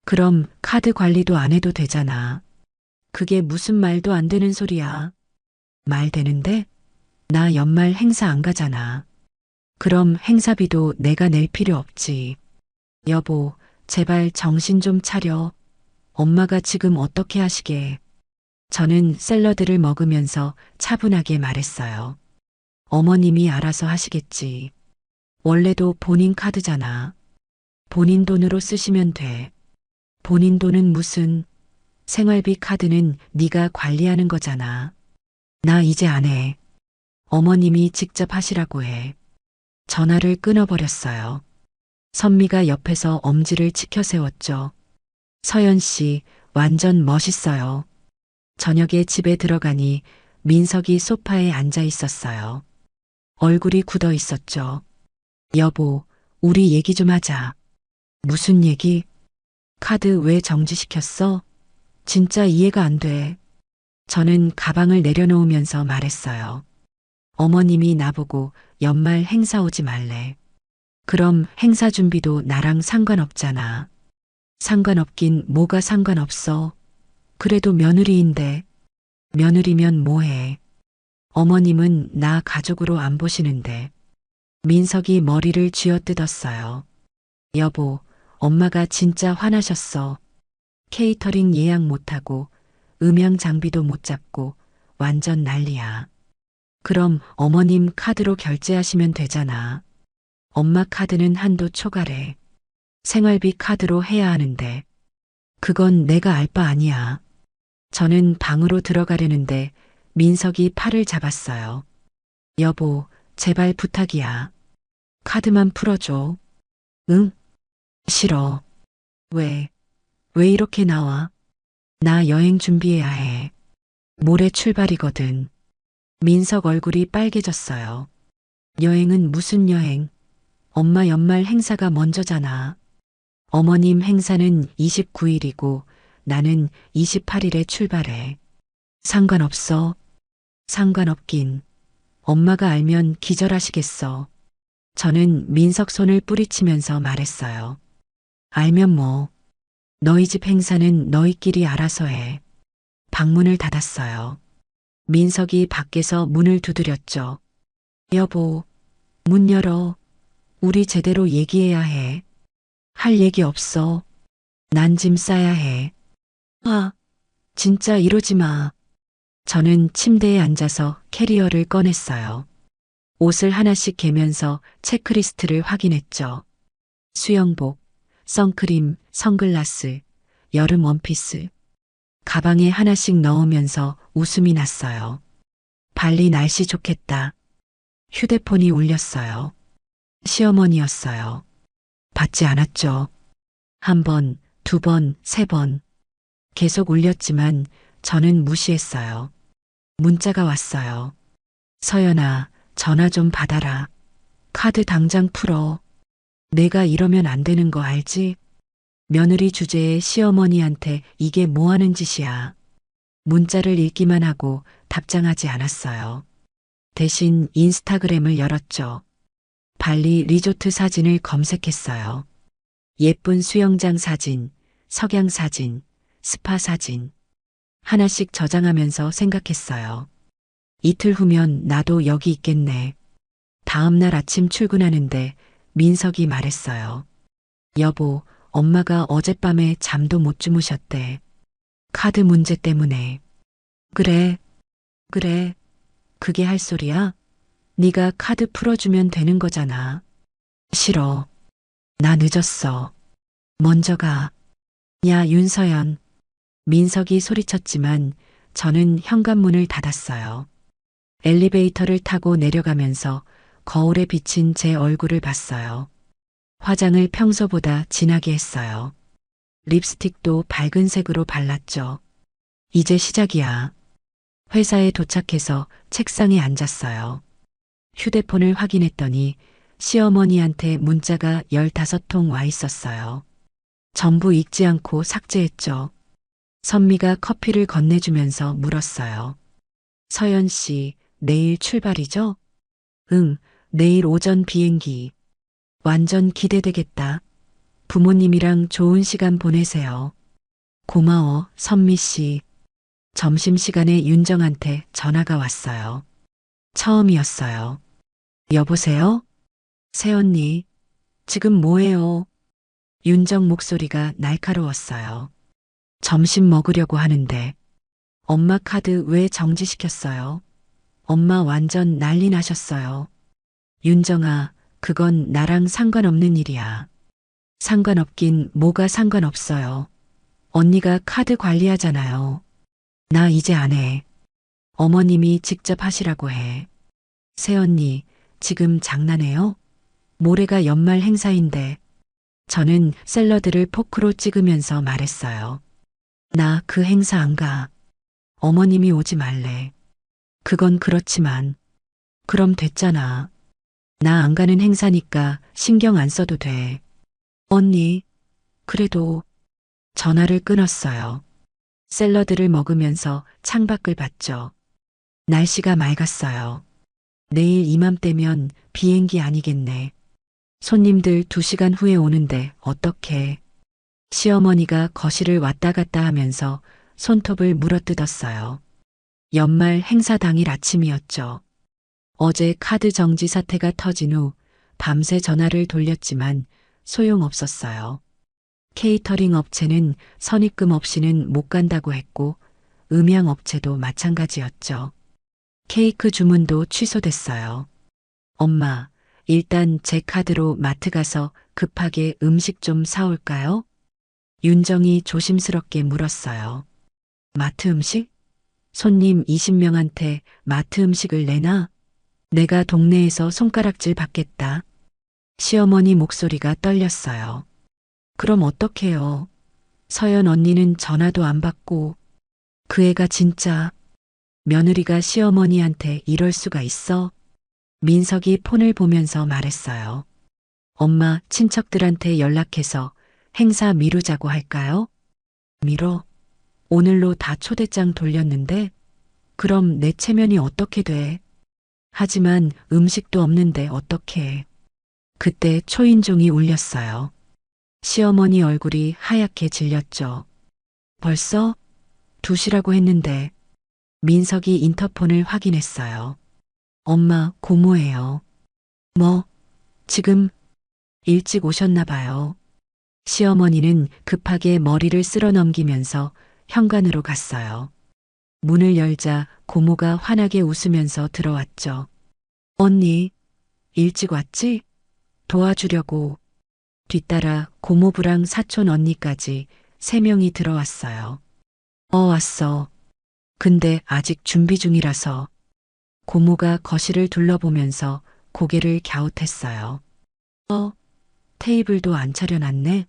그럼 카드 관리도 안 해도 되잖아. 그게 무슨 말도 안 되는 소리야. 말 되는데? 나 연말 행사 안 가잖아. 그럼 행사비도 내가 낼 필요 없지. 여보, 제발 정신 좀 차려. 엄마가 지금 어떻게 하시게. 저는 샐러드를 먹으면서 차분하게 말했어요. 어머님이 알아서 하시겠지. 원래도 본인 카드잖아. 본인 돈으로 쓰시면 돼. 본인 돈은 무슨 생활비 카드는 네가 관리하는 거잖아. 나 이제 안 해. 어머님이 직접 하시라고 해. 전화를 끊어버렸어요. 선미가 옆에서 엄지를 치켜 세웠죠. 서연 씨, 완전 멋있어요. 저녁에 집에 들어가니 민석이 소파에 앉아 있었어요. 얼굴이 굳어 있었죠. 여보, 우리 얘기 좀 하자. 무슨 얘기? 카드 왜 정지시켰어? 진짜 이해가 안 돼. 저는 가방을 내려놓으면서 말했어요. 어머님이 나보고 연말 행사 오지 말래. 그럼 행사 준비도 나랑 상관없잖아. 상관없긴 뭐가 상관없어. 그래도 며느리인데. 며느리면 뭐해. 어머님은 나 가족으로 안 보시는데. 민석이 머리를 쥐어뜯었어요. 여보, 엄마가 진짜 화나셨어. 케이터링 예약 못하고 음향 장비도 못 잡고 완전 난리야. 그럼 어머님 카드로 결제하시면 되잖아. 엄마 카드는 한도 초과래. 생활비 카드로 해야 하는데. 그건 내가 알 바 아니야. 저는 방으로 들어가려는데 민석이 팔을 잡았어요. 여보, 제발 부탁이야. 카드만 풀어줘. 응? 싫어. 왜? 왜 이렇게 나와? 나 여행 준비해야 해. 모레 출발이거든. 민석 얼굴이 빨개졌어요. 여행은 무슨 여행? 엄마 연말 행사가 먼저잖아. 어머님 행사는 29일이고 나는 28일에 출발해. 상관없어. 상관없긴. 엄마가 알면 기절하시겠어. 저는 민석 손을 뿌리치면서 말했어요. 알면 뭐. 너희 집 행사는 너희끼리 알아서 해. 방문을 닫았어요. 민석이 밖에서 문을 두드렸죠. 여보, 문 열어. 우리 제대로 얘기해야 해. 할 얘기 없어. 난 짐 싸야 해. 아, 진짜 이러지 마. 저는 침대에 앉아서 캐리어를 꺼냈어요. 옷을 하나씩 개면서 체크리스트를 확인했죠. 수영복, 선크림, 선글라스, 여름 원피스. 가방에 하나씩 넣으면서 웃음이 났어요. 발리 날씨 좋겠다. 휴대폰이 울렸어요. 시어머니였어요. 받지 않았죠. 한 번, 두 번, 세 번. 계속 울렸지만 저는 무시했어요. 문자가 왔어요. 서연아, 전화 좀 받아라. 카드 당장 풀어. 내가 이러면 안 되는 거 알지? 며느리 주제에 시어머니한테 이게 뭐 하는 짓이야. 문자를 읽기만 하고 답장하지 않았어요. 대신 인스타그램을 열었죠. 발리 리조트 사진을 검색했어요. 예쁜 수영장 사진, 석양 사진, 스파 사진. 하나씩 저장하면서 생각했어요. 이틀 후면 나도 여기 있겠네. 다음 날 아침 출근하는데 민석이 말했어요. 여보, 엄마가 어젯밤에 잠도 못 주무셨대. 카드 문제 때문에. 그래, 그래. 그게 할 소리야? 네가 카드 풀어주면 되는 거잖아. 싫어. 나 늦었어. 먼저 가. 야, 윤서연. 민석이 소리쳤지만 저는 현관문을 닫았어요. 엘리베이터를 타고 내려가면서 거울에 비친 제 얼굴을 봤어요. 화장을 평소보다 진하게 했어요. 립스틱도 밝은 색으로 발랐죠. 이제 시작이야. 회사에 도착해서 책상에 앉았어요. 휴대폰을 확인했더니 시어머니한테 문자가 15통 와 있었어요. 전부 읽지 않고 삭제했죠. 선미가 커피를 건네주면서 물었어요. 서연 씨, 내일 출발이죠? 응, 내일 오전 비행기. 완전 기대되겠다. 부모님이랑 좋은 시간 보내세요. 고마워, 선미 씨. 점심시간에 윤정한테 전화가 왔어요. 처음이었어요. 여보세요? 새언니, 지금 뭐해요? 윤정 목소리가 날카로웠어요. 점심 먹으려고 하는데. 엄마 카드 왜 정지시켰어요? 엄마 완전 난리 나셨어요. 윤정아, 그건 나랑 상관없는 일이야. 상관없긴 뭐가 상관없어요. 언니가 카드 관리하잖아요. 나 이제 안 해. 어머님이 직접 하시라고 해. 새언니, 지금 장난해요? 모레가 연말 행사인데. 저는 샐러드를 포크로 찍으면서 말했어요. 나 그 행사 안 가. 어머님이 오지 말래. 그건 그렇지만. 그럼 됐잖아. 나 안 가는 행사니까 신경 안 써도 돼. 언니, 그래도 전화를 끊었어요. 샐러드를 먹으면서 창밖을 봤죠. 날씨가 맑았어요. 내일 이맘때면 비행기 아니겠네. 손님들 2시간 후에 오는데 어떡해. 시어머니가 거실을 왔다 갔다 하면서 손톱을 물어뜯었어요. 연말 행사 당일 아침이었죠. 어제 카드 정지 사태가 터진 후 밤새 전화를 돌렸지만 소용없었어요. 케이터링 업체는 선입금 없이는 못 간다고 했고 음향 업체도 마찬가지였죠. 케이크 주문도 취소됐어요. 엄마, 일단 제 카드로 마트 가서 급하게 음식 좀 사올까요? 윤정이 조심스럽게 물었어요. 마트 음식? 손님 20명한테 마트 음식을 내나? 내가 동네에서 손가락질 받겠다. 시어머니 목소리가 떨렸어요. 그럼 어떡해요? 서연 언니는 전화도 안 받고. 그 애가 진짜. 며느리가 시어머니한테 이럴 수가 있어? 민석이 폰을 보면서 말했어요. 엄마, 친척들한테 연락해서 행사 미루자고 할까요? 미뤄? 오늘로 다 초대장 돌렸는데? 그럼 내 체면이 어떻게 돼? 하지만 음식도 없는데 어떡해. 그때 초인종이 울렸어요. 시어머니 얼굴이 하얗게 질렸죠. 벌써? 2시라고 했는데. 민석이 인터폰을 확인했어요. 엄마, 고모예요. 뭐, 지금 일찍 오셨나 봐요. 시어머니는 급하게 머리를 쓸어 넘기면서 현관으로 갔어요. 문을 열자 고모가 환하게 웃으면서 들어왔죠. 언니, 일찍 왔지? 도와주려고. 뒤따라 고모부랑 사촌 언니까지 3명이 들어왔어요. 왔어. 근데 아직 준비 중이라서. 고모가 거실을 둘러보면서 고개를 갸웃했어요. 테이블도 안 차려놨네.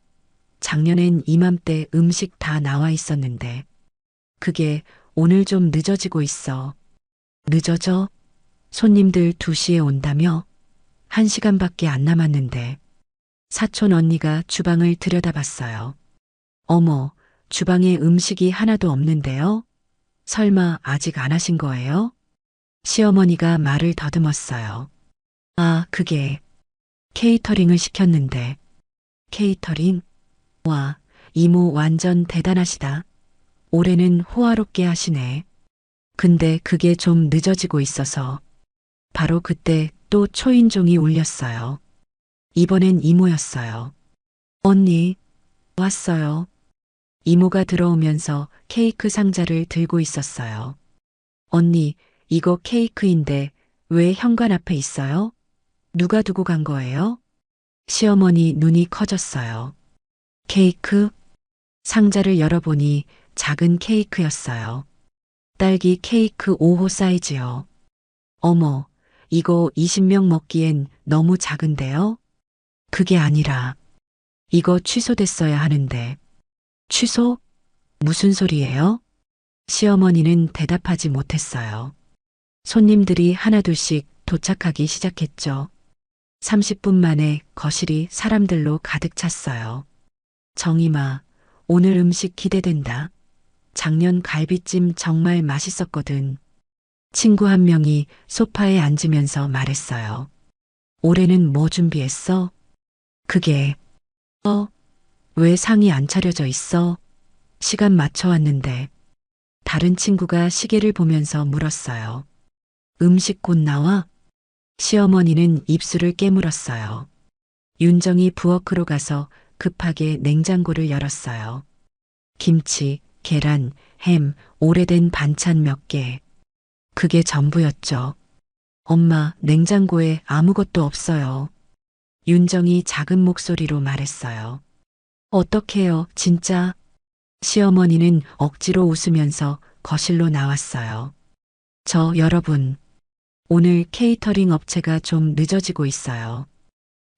작년엔 이맘때 음식 다 나와 있었는데. 그게 오늘 좀 늦어지고 있어. 늦어져? 손님들 2시에 온다며? 1시간밖에 안 남았는데. 사촌 언니가 주방을 들여다봤어요. 어머, 주방에 음식이 하나도 없는데요? 설마 아직 안 하신 거예요? 시어머니가 말을 더듬었어요. 아, 그게 케이터링을 시켰는데. 케이터링? 와, 이모 완전 대단하시다. 올해는 호화롭게 하시네. 근데 그게 좀 늦어지고 있어서. 바로 그때 또 초인종이 울렸어요. 이번엔 이모였어요. 언니, 왔어요. 이모가 들어오면서 케이크 상자를 들고 있었어요. 언니, 이거 케이크인데 왜 현관 앞에 있어요? 누가 두고 간 거예요? 시어머니 눈이 커졌어요. 케이크? 상자를 열어보니 작은 케이크였어요. 딸기 케이크 5호 사이즈요. 어머, 이거 20명 먹기엔 너무 작은데요? 그게 아니라 이거 취소됐어야 하는데. 취소? 무슨 소리예요? 시어머니는 대답하지 못했어요. 손님들이 하나둘씩 도착하기 시작했죠. 30분 만에 거실이 사람들로 가득 찼어요. 정임아, 오늘 음식 기대된다. 작년 갈비찜 정말 맛있었거든. 친구 한 명이 소파에 앉으면서 말했어요. 올해는 뭐 준비했어? 그게, 왜 상이 안 차려져 있어? 시간 맞춰 왔는데. 다른 친구가 시계를 보면서 물었어요. 음식 곧 나와? 시어머니는 입술을 깨물었어요. 윤정이 부엌으로 가서 급하게 냉장고를 열었어요. 김치, 계란, 햄, 오래된 반찬 몇 개. 그게 전부였죠. 엄마, 냉장고에 아무것도 없어요. 윤정이 작은 목소리로 말했어요. 어떡해요, 진짜. 시어머니는 억지로 웃으면서 거실로 나왔어요. 여러분, 오늘 케이터링 업체가 좀 늦어지고 있어요.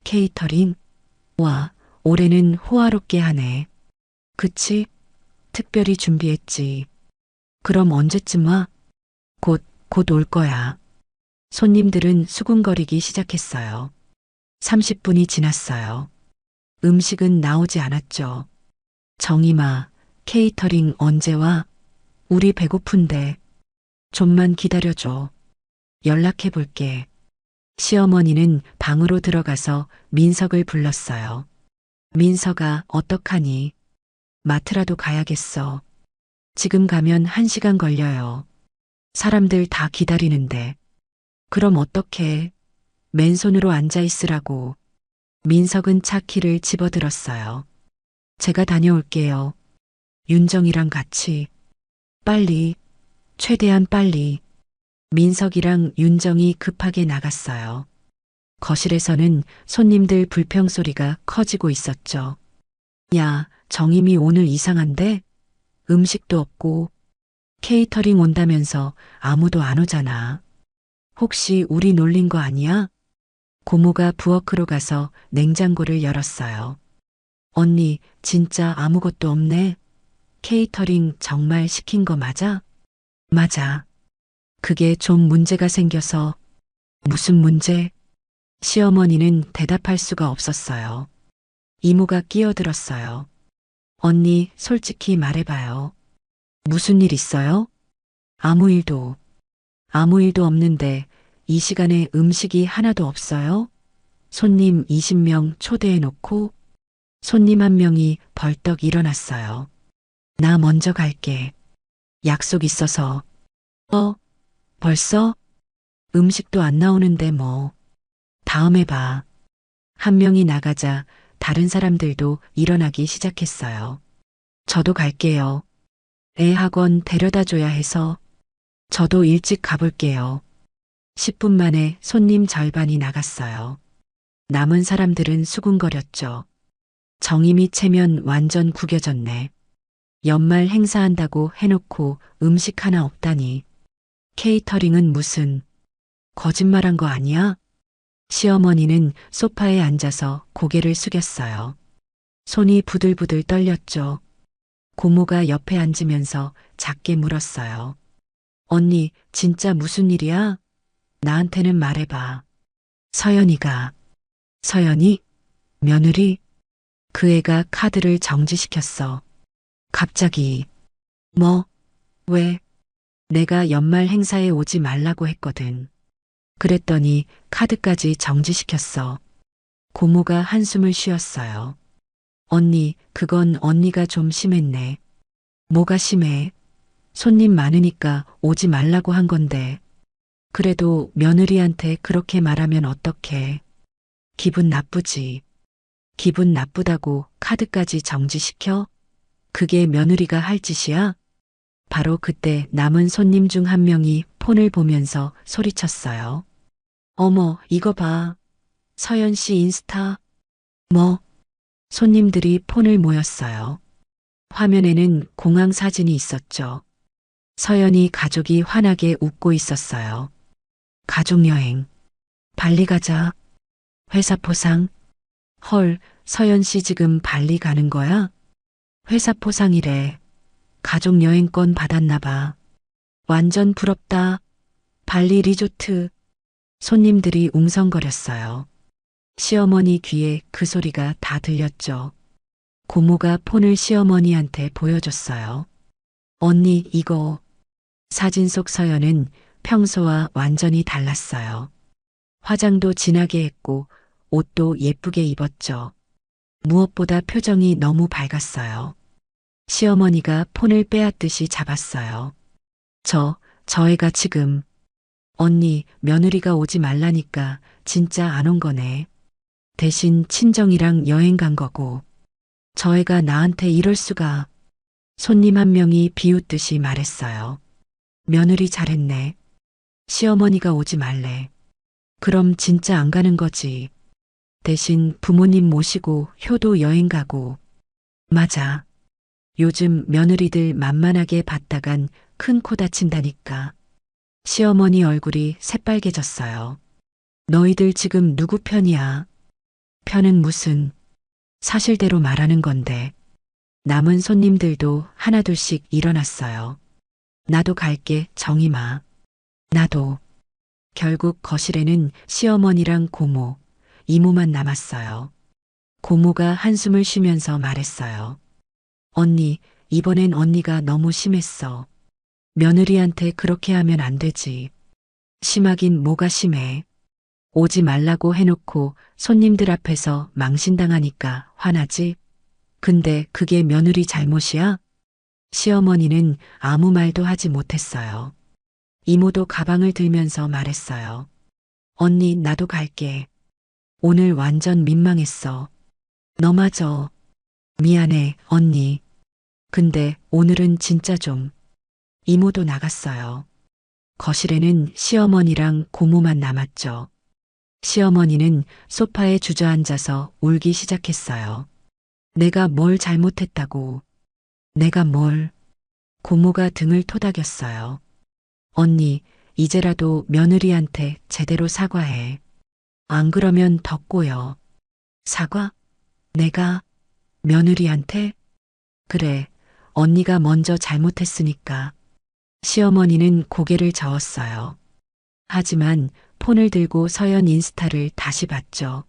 케이터링? 와, 올해는 호화롭게 하네. 그치? 특별히 준비했지. 그럼 언제쯤 와? 곧 올 거야. 손님들은 수군거리기 시작했어요. 30분이 지났어요. 음식은 나오지 않았죠. 정임아, 케이터링 언제 와? 우리 배고픈데. 좀만 기다려줘. 연락해 볼게. 시어머니는 방으로 들어가서 민석을 불렀어요. 민석아, 어떡하니? 마트라도 가야겠어. 지금 가면 1시간 걸려요. 사람들 다 기다리는데. 그럼 어떡해? 맨손으로 앉아 있으라고. 민석은 차 키를 집어들었어요. 제가 다녀올게요. 윤정이랑 같이. 빨리. 최대한 빨리. 민석이랑 윤정이 급하게 나갔어요. 거실에서는 손님들 불평 소리가 커지고 있었죠. 야, 정임이 오늘 이상한데? 음식도 없고 케이터링 온다면서 아무도 안 오잖아. 혹시 우리 놀린 거 아니야? 고모가 부엌으로 가서 냉장고를 열었어요. 언니, 진짜 아무것도 없네. 케이터링 정말 시킨 거 맞아? 맞아. 그게 좀 문제가 생겨서. 무슨 문제? 시어머니는 대답할 수가 없었어요. 이모가 끼어들었어요. 언니, 솔직히 말해봐요. 무슨 일 있어요? 아무 일도 없는데 이 시간에 음식이 하나도 없어요? 손님 20명 초대해놓고 손님 한 명이 벌떡 일어났어요. 나 먼저 갈게. 약속 있어서. 벌써? 음식도 안 나오는데 뭐. 다음에 봐. 한 명이 나가자 다른 사람들도 일어나기 시작했어요. 저도 갈게요. 애 학원 데려다 줘야 해서. 저도 일찍 가볼게요. 10분 만에 손님 절반이 나갔어요. 남은 사람들은 수군거렸죠. 정임이 체면 완전 구겨졌네. 연말 행사한다고 해놓고 음식 하나 없다니. 케이터링은 무슨 거짓말한 거 아니야? 시어머니는 소파에 앉아서 고개를 숙였어요. 손이 부들부들 떨렸죠. 고모가 옆에 앉으면서 작게 물었어요. 언니, 진짜 무슨 일이야? 나한테는 말해봐. 서연이? 며느리? 그 애가 카드를 정지시켰어. 갑자기. 뭐? 왜? 내가 연말 행사에 오지 말라고 했거든. 그랬더니 카드까지 정지시켰어. 고모가 한숨을 쉬었어요. 언니, 그건 언니가 좀 심했네. 뭐가 심해? 손님 많으니까 오지 말라고 한 건데. 그래도 며느리한테 그렇게 말하면 어떡해. 기분 나쁘지. 기분 나쁘다고 카드까지 정지시켜? 그게 며느리가 할 짓이야? 바로 그때 남은 손님 중 한 명이 폰을 보면서 소리쳤어요. 어머, 이거 봐. 서연 씨 인스타. 뭐? 손님들이 폰을 모였어요. 화면에는 공항 사진이 있었죠. 서연이 가족이 환하게 웃고 있었어요. 가족여행. 발리 가자. 회사 포상. 헐, 서연 씨 지금 발리 가는 거야? 회사 포상이래. 가족 여행권 받았나 봐. 완전 부럽다. 발리 리조트. 손님들이 웅성거렸어요. 시어머니 귀에 그 소리가 다 들렸죠. 고모가 폰을 시어머니한테 보여줬어요. 언니, 이거. 사진 속 서연은 평소와 완전히 달랐어요. 화장도 진하게 했고 옷도 예쁘게 입었죠. 무엇보다 표정이 너무 밝았어요. 시어머니가 폰을 빼앗듯이 잡았어요. 저 애가 지금. 언니, 며느리가 오지 말라니까 진짜 안 온 거네. 대신 친정이랑 여행 간 거고. 저 애가 나한테 이럴 수가. 손님 한 명이 비웃듯이 말했어요. 며느리 잘했네. 시어머니가 오지 말래. 그럼 진짜 안 가는 거지. 대신 부모님 모시고 효도 여행 가고. 맞아. 요즘 며느리들 만만하게 봤다간 큰 코 다친다니까. 시어머니 얼굴이 새빨개졌어요. 너희들 지금 누구 편이야? 편은 무슨. 사실대로 말하는 건데. 남은 손님들도 하나둘씩 일어났어요. 나도 갈게, 정임아. 나도. 결국 거실에는 시어머니랑 고모, 이모만 남았어요. 고모가 한숨을 쉬면서 말했어요. 언니, 이번엔 언니가 너무 심했어. 며느리한테 그렇게 하면 안 되지. 심하긴 뭐가 심해. 오지 말라고 해놓고 손님들 앞에서 망신당하니까 화나지? 근데 그게 며느리 잘못이야? 시어머니는 아무 말도 하지 못했어요. 이모도 가방을 들면서 말했어요. 언니, 나도 갈게. 오늘 완전 민망했어. 너마저. 미안해, 언니. 근데 오늘은 진짜 좀. 이모도 나갔어요. 거실에는 시어머니랑 고모만 남았죠. 시어머니는 소파에 주저앉아서 울기 시작했어요. 내가 뭘 잘못했다고. 내가 뭘. 고모가 등을 토닥였어요. 언니, 이제라도 며느리한테 제대로 사과해. 안 그러면 더 꼬여. 사과? 내가? 며느리한테? 그래, 언니가 먼저 잘못했으니까. 시어머니는 고개를 저었어요. 하지만 폰을 들고 서연 인스타를 다시 봤죠.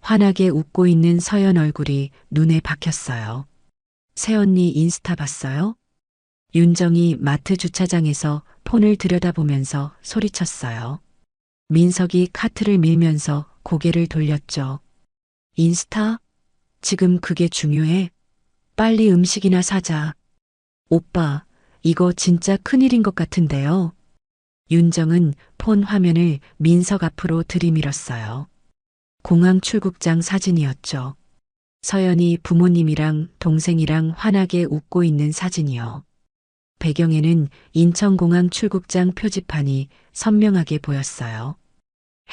환하게 웃고 있는 서연 얼굴이 눈에 박혔어요. 새언니 인스타 봤어요? 윤정이 마트 주차장에서 폰을 들여다보면서 소리쳤어요. 민석이 카트를 밀면서 고개를 돌렸죠. 인스타? 지금 그게 중요해? 빨리 음식이나 사자. 오빠, 이거 진짜 큰일인 것 같은데요. 윤정은 폰 화면을 민석 앞으로 들이밀었어요. 공항 출국장 사진이었죠. 서연이 부모님이랑 동생이랑 환하게 웃고 있는 사진이요. 배경에는 인천공항 출국장 표지판이 선명하게 보였어요.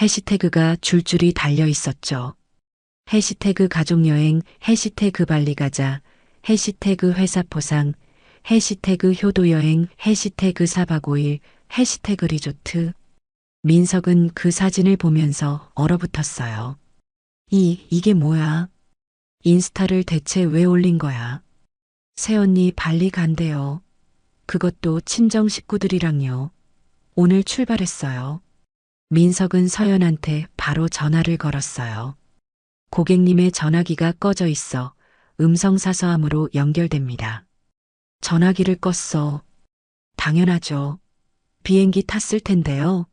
해시태그가 줄줄이 달려 있었죠. 해시태그 가족여행, 해시태그 발리가자, 해시태그 회사포상, 해시태그 효도여행, 해시태그 4박 5일, 해시태그 리조트. 민석은 그 사진을 보면서 얼어붙었어요. 이게 뭐야? 인스타를 대체 왜 올린 거야? 새언니 발리 간대요. 그것도 친정 식구들이랑요. 오늘 출발했어요. 민석은 서연한테 바로 전화를 걸었어요. 고객님의 전화기가 꺼져 있어 음성사서함으로 연결됩니다. 전화기를 껐어. 당연하죠. 비행기 탔을 텐데요.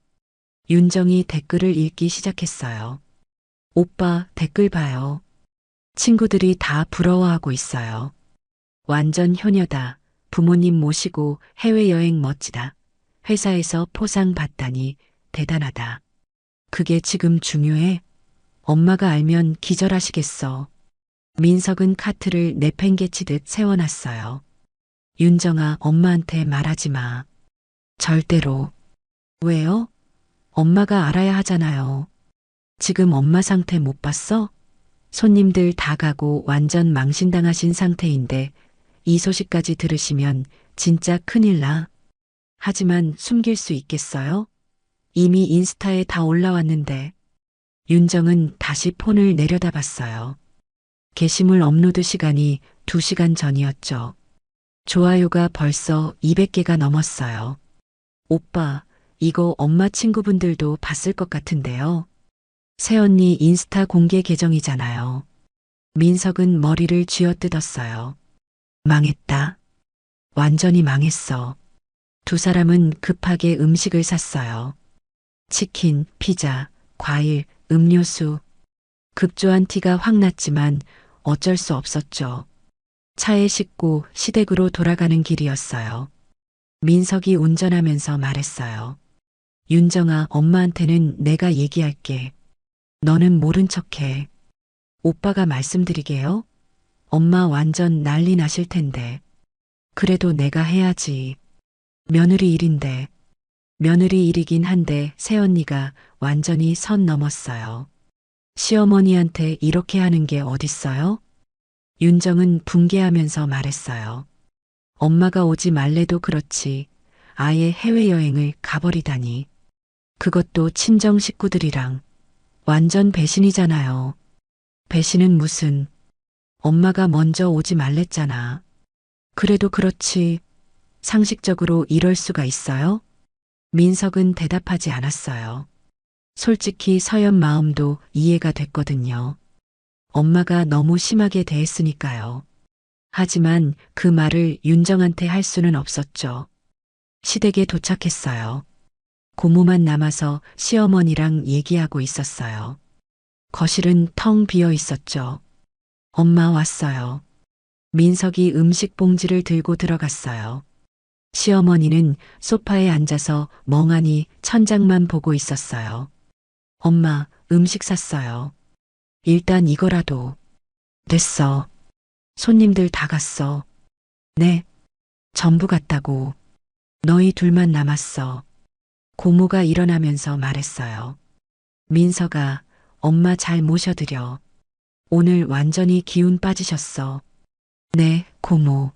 윤정이 댓글을 읽기 시작했어요. 오빠, 댓글 봐요. 친구들이 다 부러워하고 있어요. 완전 효녀다. 부모님 모시고 해외여행 멋지다. 회사에서 포상 받다니 대단하다. 그게 지금 중요해? 엄마가 알면 기절하시겠어. 민석은 카트를 내팽개치듯 세워놨어요. 윤정아, 엄마한테 말하지 마. 절대로. 왜요? 엄마가 알아야 하잖아요. 지금 엄마 상태 못 봤어? 손님들 다 가고 완전 망신당하신 상태인데 이 소식까지 들으시면 진짜 큰일 나. 하지만 숨길 수 있겠어요? 이미 인스타에 다 올라왔는데. 윤정은 다시 폰을 내려다봤어요. 게시물 업로드 시간이 2시간 전이었죠. 좋아요가 벌써 200개가 넘었어요. 오빠, 이거 엄마 친구분들도 봤을 것 같은데요. 새언니 인스타 공개 계정이잖아요. 민석은 머리를 쥐어뜯었어요. 망했다. 완전히 망했어. 두 사람은 급하게 음식을 샀어요. 치킨, 피자, 과일, 음료수. 급조한 티가 확 났지만 어쩔 수 없었죠. 차에 싣고 시댁으로 돌아가는 길이었어요. 민석이 운전하면서 말했어요. 윤정아, 엄마한테는 내가 얘기할게. 너는 모른 척해. 오빠가 말씀드리게요. 엄마 완전 난리 나실 텐데. 그래도 내가 해야지. 며느리 일인데. 며느리 일이긴 한데 새언니가 완전히 선 넘었어요. 시어머니한테 이렇게 하는 게 어딨어요? 윤정은 붕괴하면서 말했어요. 엄마가 오지 말래도 그렇지. 아예 해외여행을 가버리다니. 그것도 친정 식구들이랑. 완전 배신이잖아요. 배신은 무슨. 엄마가 먼저 오지 말랬잖아. 그래도 그렇지. 상식적으로 이럴 수가 있어요? 민석은 대답하지 않았어요. 솔직히 서연 마음도 이해가 됐거든요. 엄마가 너무 심하게 대했으니까요. 하지만 그 말을 윤정한테 할 수는 없었죠. 시댁에 도착했어요. 고모만 남아서 시어머니랑 얘기하고 있었어요. 거실은 텅 비어 있었죠. 엄마 왔어요. 민석이 음식 봉지를 들고 들어갔어요. 시어머니는 소파에 앉아서 멍하니 천장만 보고 있었어요. 엄마, 음식 샀어요. 일단 이거라도. 됐어. 손님들 다 갔어. 네. 전부 갔다고. 너희 둘만 남았어. 고모가 일어나면서 말했어요. 민석아, 엄마 잘 모셔드려. 오늘 완전히 기운 빠지셨어. 네, 고모.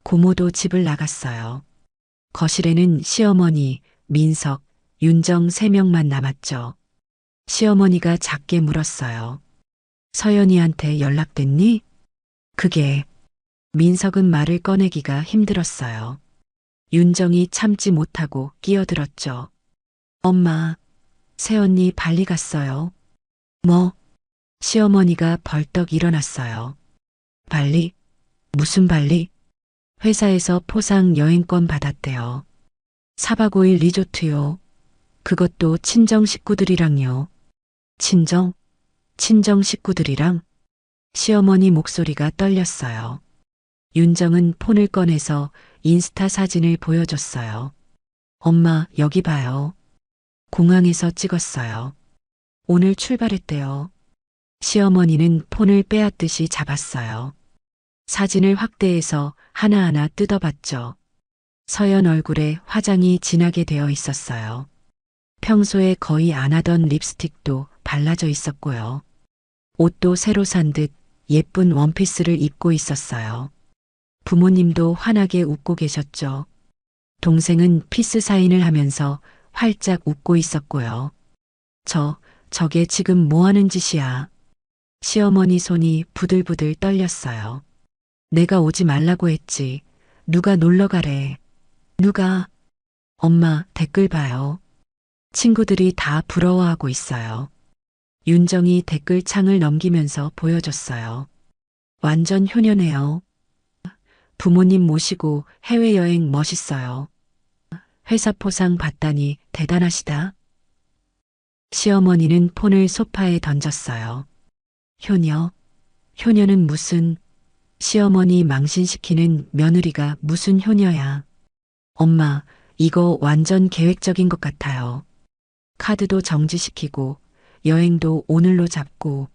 고모도 집을 나갔어요. 거실에는 시어머니, 민석, 윤정 3명만 남았죠. 시어머니가 작게 물었어요. 서연이한테 연락됐니? 그게. 민석은 말을 꺼내기가 힘들었어요. 윤정이 참지 못하고 끼어들었죠. 엄마, 새언니 발리 갔어요. 뭐? 시어머니가 벌떡 일어났어요. 발리? 무슨 발리? 회사에서 포상 여행권 받았대요. 4박 5일 리조트요. 그것도 친정 식구들이랑요. 친정? 친정 식구들이랑? 시어머니 목소리가 떨렸어요. 윤정은 폰을 꺼내서 인스타 사진을 보여줬어요. 엄마, 여기 봐요. 공항에서 찍었어요. 오늘 출발했대요. 시어머니는 폰을 빼앗듯이 잡았어요. 사진을 확대해서 하나하나 뜯어봤죠. 서연 얼굴에 화장이 진하게 되어 있었어요. 평소에 거의 안 하던 립스틱도 발라져 있었고요. 옷도 새로 산 듯 예쁜 원피스를 입고 있었어요. 부모님도 환하게 웃고 계셨죠. 동생은 피스 사인을 하면서 활짝 웃고 있었고요. 저게 지금 뭐 하는 짓이야? 시어머니 손이 부들부들 떨렸어요. 내가 오지 말라고 했지. 누가 놀러 가래. 누가? 엄마, 댓글 봐요. 친구들이 다 부러워하고 있어요. 윤정이 댓글창을 넘기면서 보여줬어요. 완전 효녀네요. 부모님 모시고 해외여행 멋있어요. 회사 포상 받다니 대단하시다. 시어머니는 폰을 소파에 던졌어요. 효녀? 효녀는 무슨? 시어머니 망신시키는 며느리가 무슨 효녀야. 엄마, 이거 완전 계획적인 것 같아요. 카드도 정지시키고 여행도 오늘로 잡고.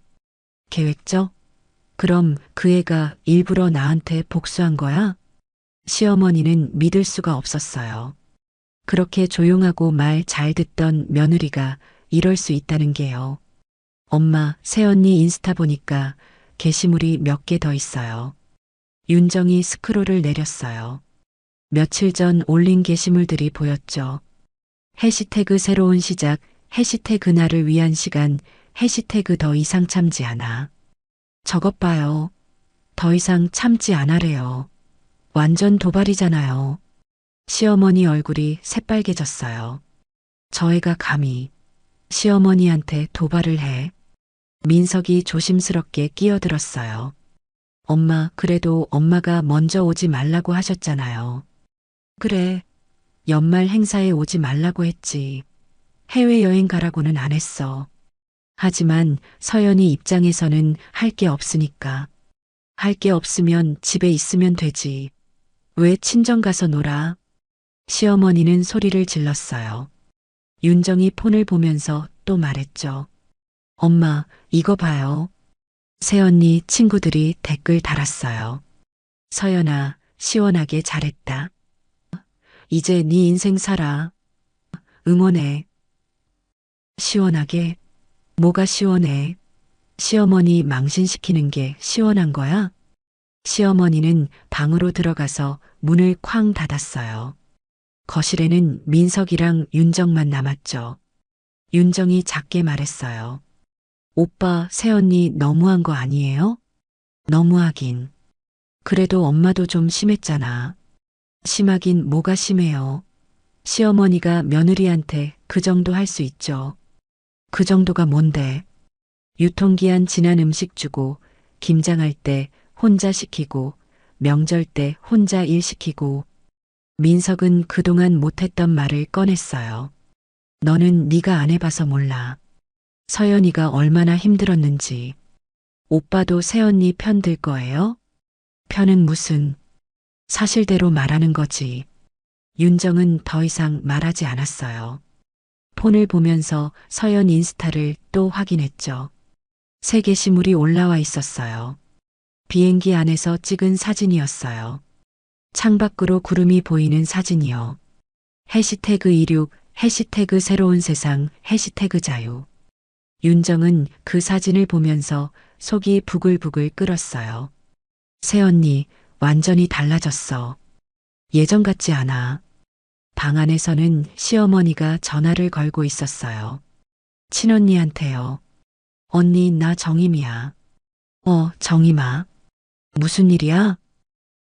계획적? 그럼 그 애가 일부러 나한테 복수한 거야? 시어머니는 믿을 수가 없었어요. 그렇게 조용하고 말 잘 듣던 며느리가 이럴 수 있다는 게요. 엄마, 새언니 인스타 보니까 게시물이 몇 개 더 있어요. 윤정이 스크롤을 내렸어요. 며칠 전 올린 게시물들이 보였죠. 해시태그 새로운 시작, 해시태그 나를 위한 시간, 해시태그 더 이상 참지 않아. 저것 봐요. 더 이상 참지 않으래요. 완전 도발이잖아요. 시어머니 얼굴이 새빨개졌어요. 저애가 감히 시어머니한테 도발을 해. 민석이 조심스럽게 끼어들었어요. 엄마, 그래도 엄마가 먼저 오지 말라고 하셨잖아요. 그래, 연말 행사에 오지 말라고 했지. 해외여행 가라고는 안 했어. 하지만 서연이 입장에서는 할 게 없으니까. 할 게 없으면 집에 있으면 되지. 왜 친정 가서 놀아? 시어머니는 소리를 질렀어요. 윤정이 폰을 보면서 또 말했죠. 엄마, 이거 봐요. 새언니 친구들이 댓글 달았어요. 서연아, 시원하게 잘했다. 이제 네 인생 살아. 응원해. 시원하게? 뭐가 시원해? 시어머니 망신시키는 게 시원한 거야? 시어머니는 방으로 들어가서 문을 쾅 닫았어요. 거실에는 민석이랑 윤정만 남았죠. 윤정이 작게 말했어요. 오빠, 새언니 너무한 거 아니에요? 너무하긴. 그래도 엄마도 좀 심했잖아. 심하긴 뭐가 심해요. 시어머니가 며느리한테 그 정도 할 수 있죠. 그 정도가 뭔데? 유통기한 지난 음식 주고, 김장할 때 혼자 시키고, 명절 때 혼자 일 시키고. 민석은 그동안 못했던 말을 꺼냈어요. 너는 네가 안 해봐서 몰라. 서연이가 얼마나 힘들었는지. 오빠도 새언니 편 들 거예요? 편은 무슨. 사실대로 말하는 거지. 윤정은 더 이상 말하지 않았어요. 폰을 보면서 서연 인스타를 또 확인했죠. 새 게시물이 올라와 있었어요. 비행기 안에서 찍은 사진이었어요. 창밖으로 구름이 보이는 사진이요. 해시태그 26, 해시태그 새로운 세상, 해시태그 자유. 윤정은 그 사진을 보면서 속이 부글부글 끓었어요. 새언니, 완전히 달라졌어. 예전 같지 않아. 방 안에서는 시어머니가 전화를 걸고 있었어요. 친언니한테요. 언니, 나 정임이야. 정임아. 무슨 일이야?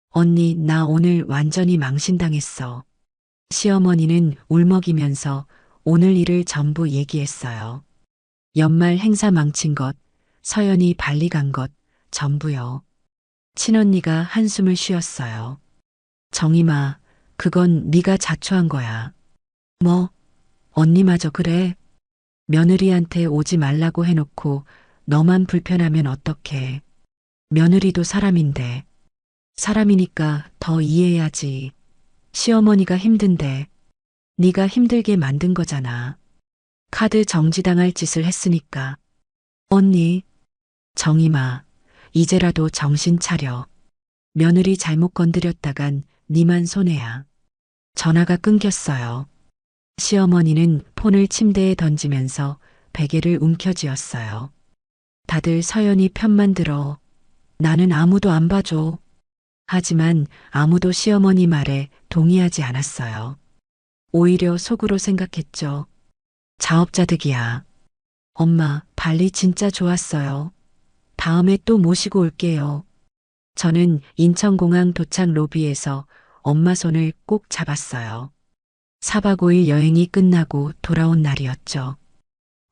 언니, 나 오늘 완전히 망신당했어. 시어머니는 울먹이면서 오늘 일을 전부 얘기했어요. 연말 행사 망친 것, 서연이 발리 간 것, 전부요. 친언니가 한숨을 쉬었어요. 정임아, 그건 네가 자초한 거야. 뭐? 언니마저 그래? 며느리한테 오지 말라고 해놓고 너만 불편하면 어떡해. 며느리도 사람인데. 사람이니까 더 이해해야지. 시어머니가 힘든데 네가 힘들게 만든 거잖아. 카드 정지당할 짓을 했으니까. 언니, 정임아, 이제라도 정신 차려. 며느리 잘못 건드렸다간 니만 손해야. 전화가 끊겼어요. 시어머니는 폰을 침대에 던지면서 베개를 움켜쥐었어요. 다들 서연이 편만 들어. 나는 아무도 안 봐줘. 하지만 아무도 시어머니 말에 동의하지 않았어요. 오히려 속으로 생각했죠. 자업자득이야. 엄마, 발리 진짜 좋았어요. 다음에 또 모시고 올게요. 저는 인천공항 도착 로비에서 엄마 손을 꼭 잡았어요. 4박 5일 여행이 끝나고 돌아온 날이었죠.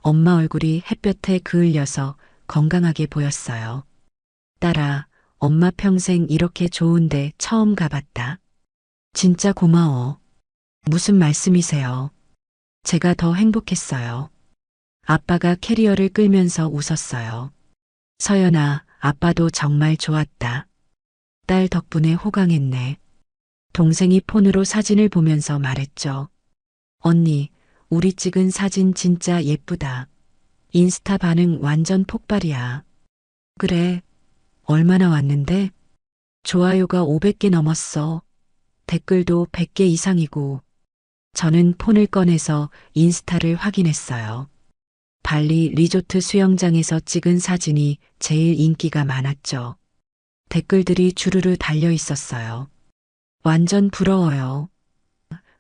엄마 얼굴이 햇볕에 그을려서 건강하게 보였어요. 딸아, 엄마 평생 이렇게 좋은데 처음 가봤다. 진짜 고마워. 무슨 말씀이세요? 제가 더 행복했어요. 아빠가 캐리어를 끌면서 웃었어요. 서연아, 아빠도 정말 좋았다. 딸 덕분에 호강했네. 동생이 폰으로 사진을 보면서 말했죠. 언니, 우리 찍은 사진 진짜 예쁘다. 인스타 반응 완전 폭발이야. 그래. 얼마나 왔는데? 좋아요가 500개 넘었어. 댓글도 100개 이상이고. 저는 폰을 꺼내서 인스타를 확인했어요. 발리 리조트 수영장에서 찍은 사진이 제일 인기가 많았죠. 댓글들이 주르르 달려 있었어요. 완전 부러워요.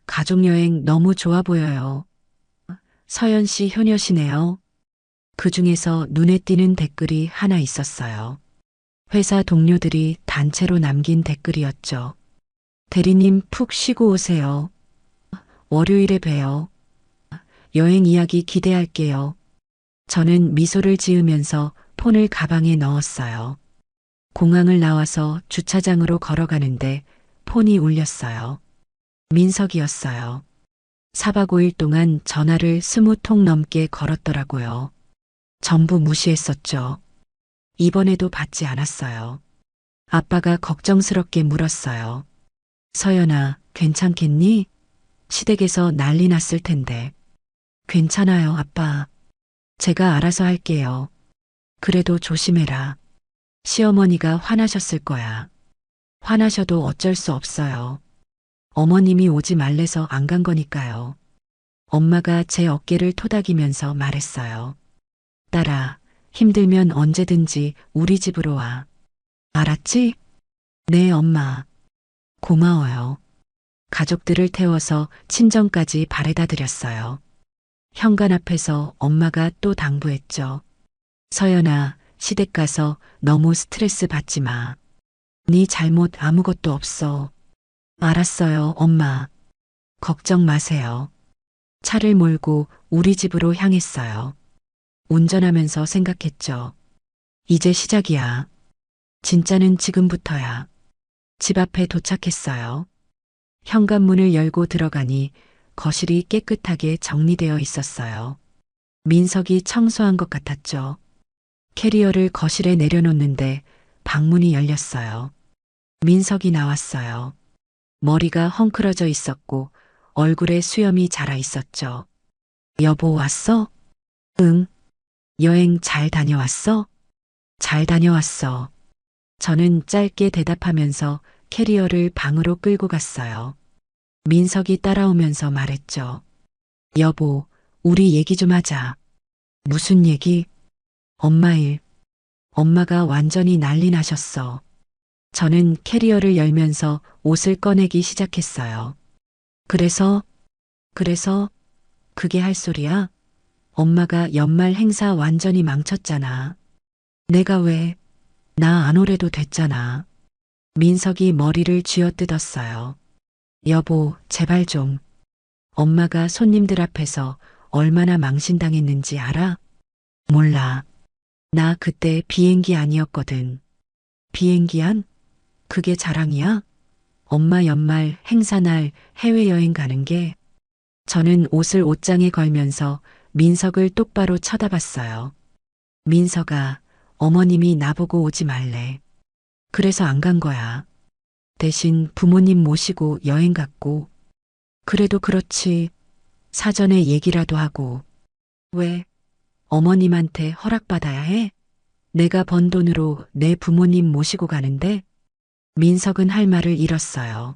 가족여행 너무 좋아 보여요. 서연 씨 효녀시네요. 그 중에서 눈에 띄는 댓글이 하나 있었어요. 회사 동료들이 단체로 남긴 댓글이었죠. 대리님 푹 쉬고 오세요. 월요일에 봬요. 여행 이야기 기대할게요. 저는 미소를 지으면서 폰을 가방에 넣었어요. 공항을 나와서 주차장으로 걸어가는데 폰이 울렸어요. 민석이었어요. 4박 5일 동안 전화를 20통 넘게 걸었더라고요. 전부 무시했었죠. 이번에도 받지 않았어요. 아빠가 걱정스럽게 물었어요. 서연아, 괜찮겠니? 시댁에서 난리 났을 텐데. 괜찮아요, 아빠. 제가 알아서 할게요. 그래도 조심해라. 시어머니가 화나셨을 거야. 화나셔도 어쩔 수 없어요. 어머님이 오지 말래서 안 간 거니까요. 엄마가 제 어깨를 토닥이면서 말했어요. 딸아, 힘들면 언제든지 우리 집으로 와. 알았지? 네, 엄마. 고마워요. 가족들을 태워서 친정까지 바래다 드렸어요. 현관 앞에서 엄마가 또 당부했죠. 서연아, 시댁 가서 너무 스트레스 받지 마. 네 잘못 아무것도 없어. 알았어요, 엄마. 걱정 마세요. 차를 몰고 우리 집으로 향했어요. 운전하면서 생각했죠. 이제 시작이야. 진짜는 지금부터야. 집 앞에 도착했어요. 현관문을 열고 들어가니 거실이 깨끗하게 정리되어 있었어요. 민석이 청소한 것 같았죠. 캐리어를 거실에 내려놓는데 방문이 열렸어요. 민석이 나왔어요. 머리가 헝클어져 있었고 얼굴에 수염이 자라 있었죠. 여보 왔어? 응. 여행 잘 다녀왔어? 잘 다녀왔어. 저는 짧게 대답하면서 캐리어를 방으로 끌고 갔어요. 민석이 따라오면서 말했죠. 여보, 우리 얘기 좀 하자. 무슨 얘기? 엄마 일. 엄마가 완전히 난리 나셨어. 저는 캐리어를 열면서 옷을 꺼내기 시작했어요. 그래서, 그게 할 소리야? 엄마가 연말 행사 완전히 망쳤잖아. 내가 왜, 나 안 오래도 됐잖아. 민석이 머리를 쥐어뜯었어요. 여보, 제발 좀. 엄마가 손님들 앞에서 얼마나 망신당했는지 알아? 몰라. 나 그때 비행기 아니었거든. 비행기 안? 그게 자랑이야? 엄마 연말 행사날 해외여행 가는 게. 저는 옷을 옷장에 걸면서 민석을 똑바로 쳐다봤어요. 민석아, 어머님이 나보고 오지 말래. 그래서 안 간 거야. 대신 부모님 모시고 여행 갔고. 그래도 그렇지. 사전에 얘기라도 하고. 왜? 어머님한테 허락받아야 해? 내가 번 돈으로 내 부모님 모시고 가는데? 민석은 할 말을 잃었어요.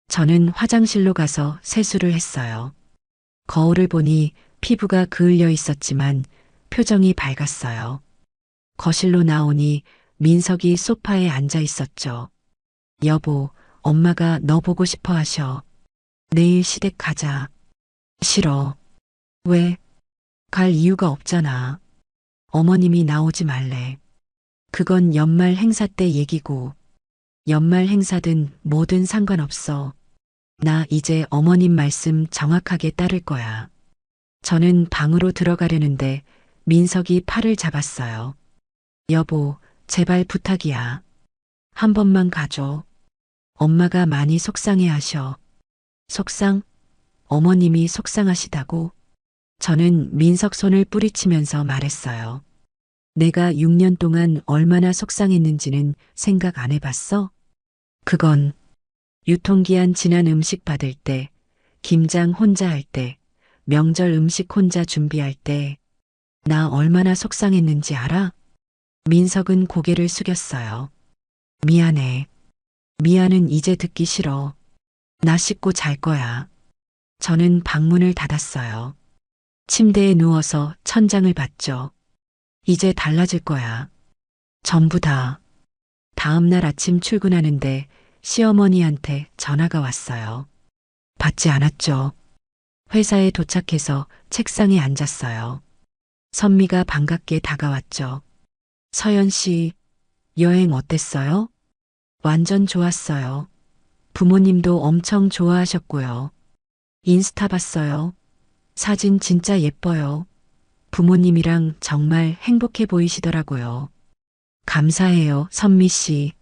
저는 화장실로 가서 세수를 했어요. 거울을 보니 피부가 그을려 있었지만 표정이 밝았어요. 거실로 나오니 민석이 소파에 앉아 있었죠. 여보, 엄마가 너 보고 싶어 하셔. 내일 시댁 가자. 싫어. 왜? 갈 이유가 없잖아. 어머님이 나오지 말래. 그건 연말 행사 때 얘기고. 연말 행사든 뭐든 상관없어. 나 이제 어머님 말씀 정확하게 따를 거야. 저는 방으로 들어가려는데 민석이 팔을 잡았어요. 여보, 제발 부탁이야. 한 번만 가줘. 엄마가 많이 속상해 하셔. 속상? 어머님이 속상하시다고? 저는 민석 손을 뿌리치면서 말했어요. 내가 6년 동안 얼마나 속상했는지는 생각 안 해봤어? 그건 유통기한 지난 음식 받을 때, 김장 혼자 할 때, 명절 음식 혼자 준비할 때, 나 얼마나 속상했는지 알아? 민석은 고개를 숙였어요. 미안해. 미안은 이제 듣기 싫어. 나 씻고 잘 거야. 저는 방문을 닫았어요. 침대에 누워서 천장을 봤죠. 이제 달라질 거야. 전부 다. 다음 날 아침 출근하는데 시어머니한테 전화가 왔어요. 받지 않았죠. 회사에 도착해서 책상에 앉았어요. 선미가 반갑게 다가왔죠. 서연 씨, 여행 어땠어요? 완전 좋았어요. 부모님도 엄청 좋아하셨고요. 인스타 봤어요. 사진 진짜 예뻐요. 부모님이랑 정말 행복해 보이시더라고요. 감사해요, 선미 씨.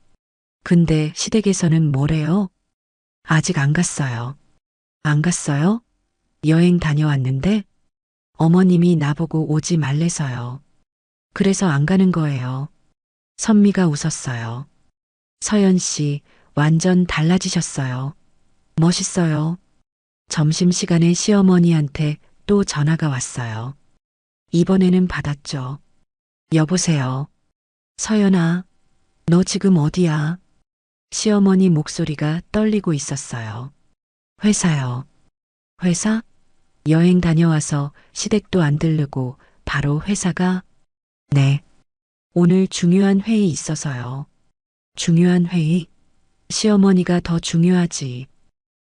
근데 시댁에서는 뭐래요? 아직 안 갔어요. 안 갔어요? 여행 다녀왔는데 어머님이 나보고 오지 말래서요. 그래서 안 가는 거예요. 선미가 웃었어요. 서연 씨, 완전 달라지셨어요. 멋있어요. 점심시간에 시어머니한테 또 전화가 왔어요. 이번에는 받았죠. 여보세요. 서연아, 너 지금 어디야? 시어머니 목소리가 떨리고 있었어요. 회사요. 회사? 여행 다녀와서 시댁도 안 들르고 바로 회사가? 네. 오늘 중요한 회의 있어서요. 중요한 회의? 시어머니가 더 중요하지.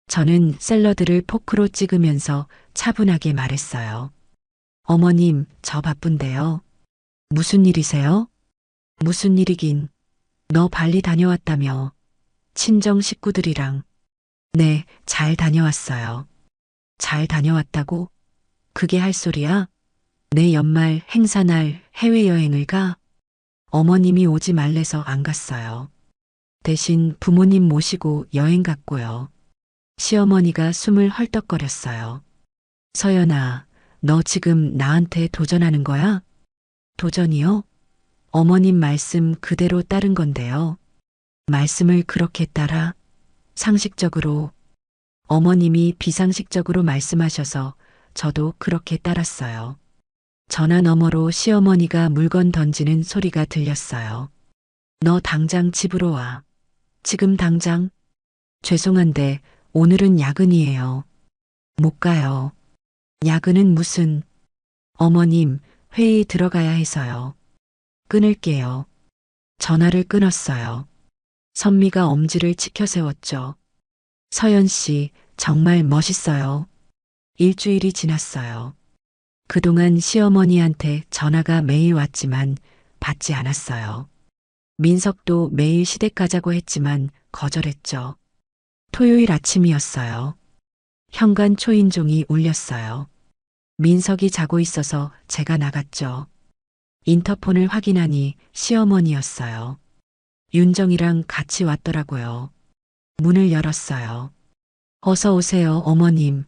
저는 샐러드를 포크로 찍으면서 차분하게 말했어요. 어머님, 저 바쁜데요. 무슨 일이세요? 무슨 일이긴. 너 발리 다녀왔다며. 친정 식구들이랑. 네, 잘 다녀왔어요. 잘 다녀왔다고? 그게 할 소리야? 내 연말 행사날 해외여행을 가? 어머님이 오지 말래서 안 갔어요. 대신 부모님 모시고 여행 갔고요. 시어머니가 숨을 헐떡거렸어요. 서연아, 너 지금 나한테 도전하는 거야? 도전이요? 어머님 말씀 그대로 따른 건데요. 말씀을 그렇게 따라 상식적으로 어머님이 비상식적으로 말씀하셔서 저도 그렇게 따랐어요. 전화 너머로 시어머니가 물건 던지는 소리가 들렸어요. 너 당장 집으로 와. 지금 당장. 죄송한데 오늘은 야근이에요. 못 가요. 야근은 무슨. 어머님, 회의 들어가야 해서요. 끊을게요. 전화를 끊었어요. 선미가 엄지를 치켜 세웠죠. 서연 씨, 정말 멋있어요. 일주일이 지났어요. 그동안 시어머니한테 전화가 매일 왔지만 받지 않았어요. 민석도 매일 시댁 가자고 했지만 거절했죠. 토요일 아침이었어요. 현관 초인종이 울렸어요. 민석이 자고 있어서 제가 나갔죠. 인터폰을 확인하니 시어머니였어요. 윤정이랑 같이 왔더라고요. 문을 열었어요. 어서 오세요, 어머님.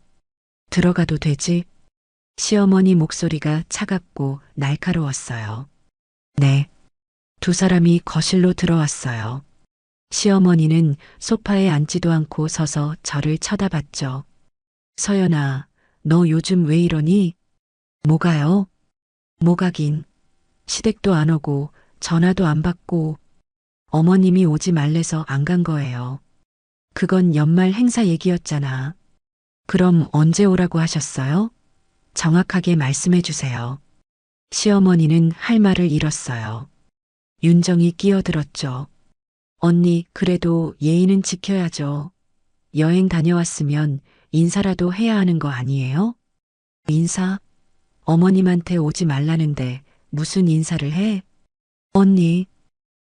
들어가도 되지? 시어머니 목소리가 차갑고 날카로웠어요. 네. 두 사람이 거실로 들어왔어요. 시어머니는 소파에 앉지도 않고 서서 저를 쳐다봤죠. 서연아, 너 요즘 왜 이러니? 뭐가요? 뭐가긴. 시댁도 안 오고 전화도 안 받고 어머님이 오지 말래서 안 간 거예요. 그건 연말 행사 얘기였잖아. 그럼 언제 오라고 하셨어요? 정확하게 말씀해 주세요. 시어머니는 할 말을 잃었어요. 윤정이 끼어들었죠. 언니, 그래도 예의는 지켜야죠. 여행 다녀왔으면 인사라도 해야 하는 거 아니에요? 인사? 어머님한테 오지 말라는데 무슨 인사를 해? 언니,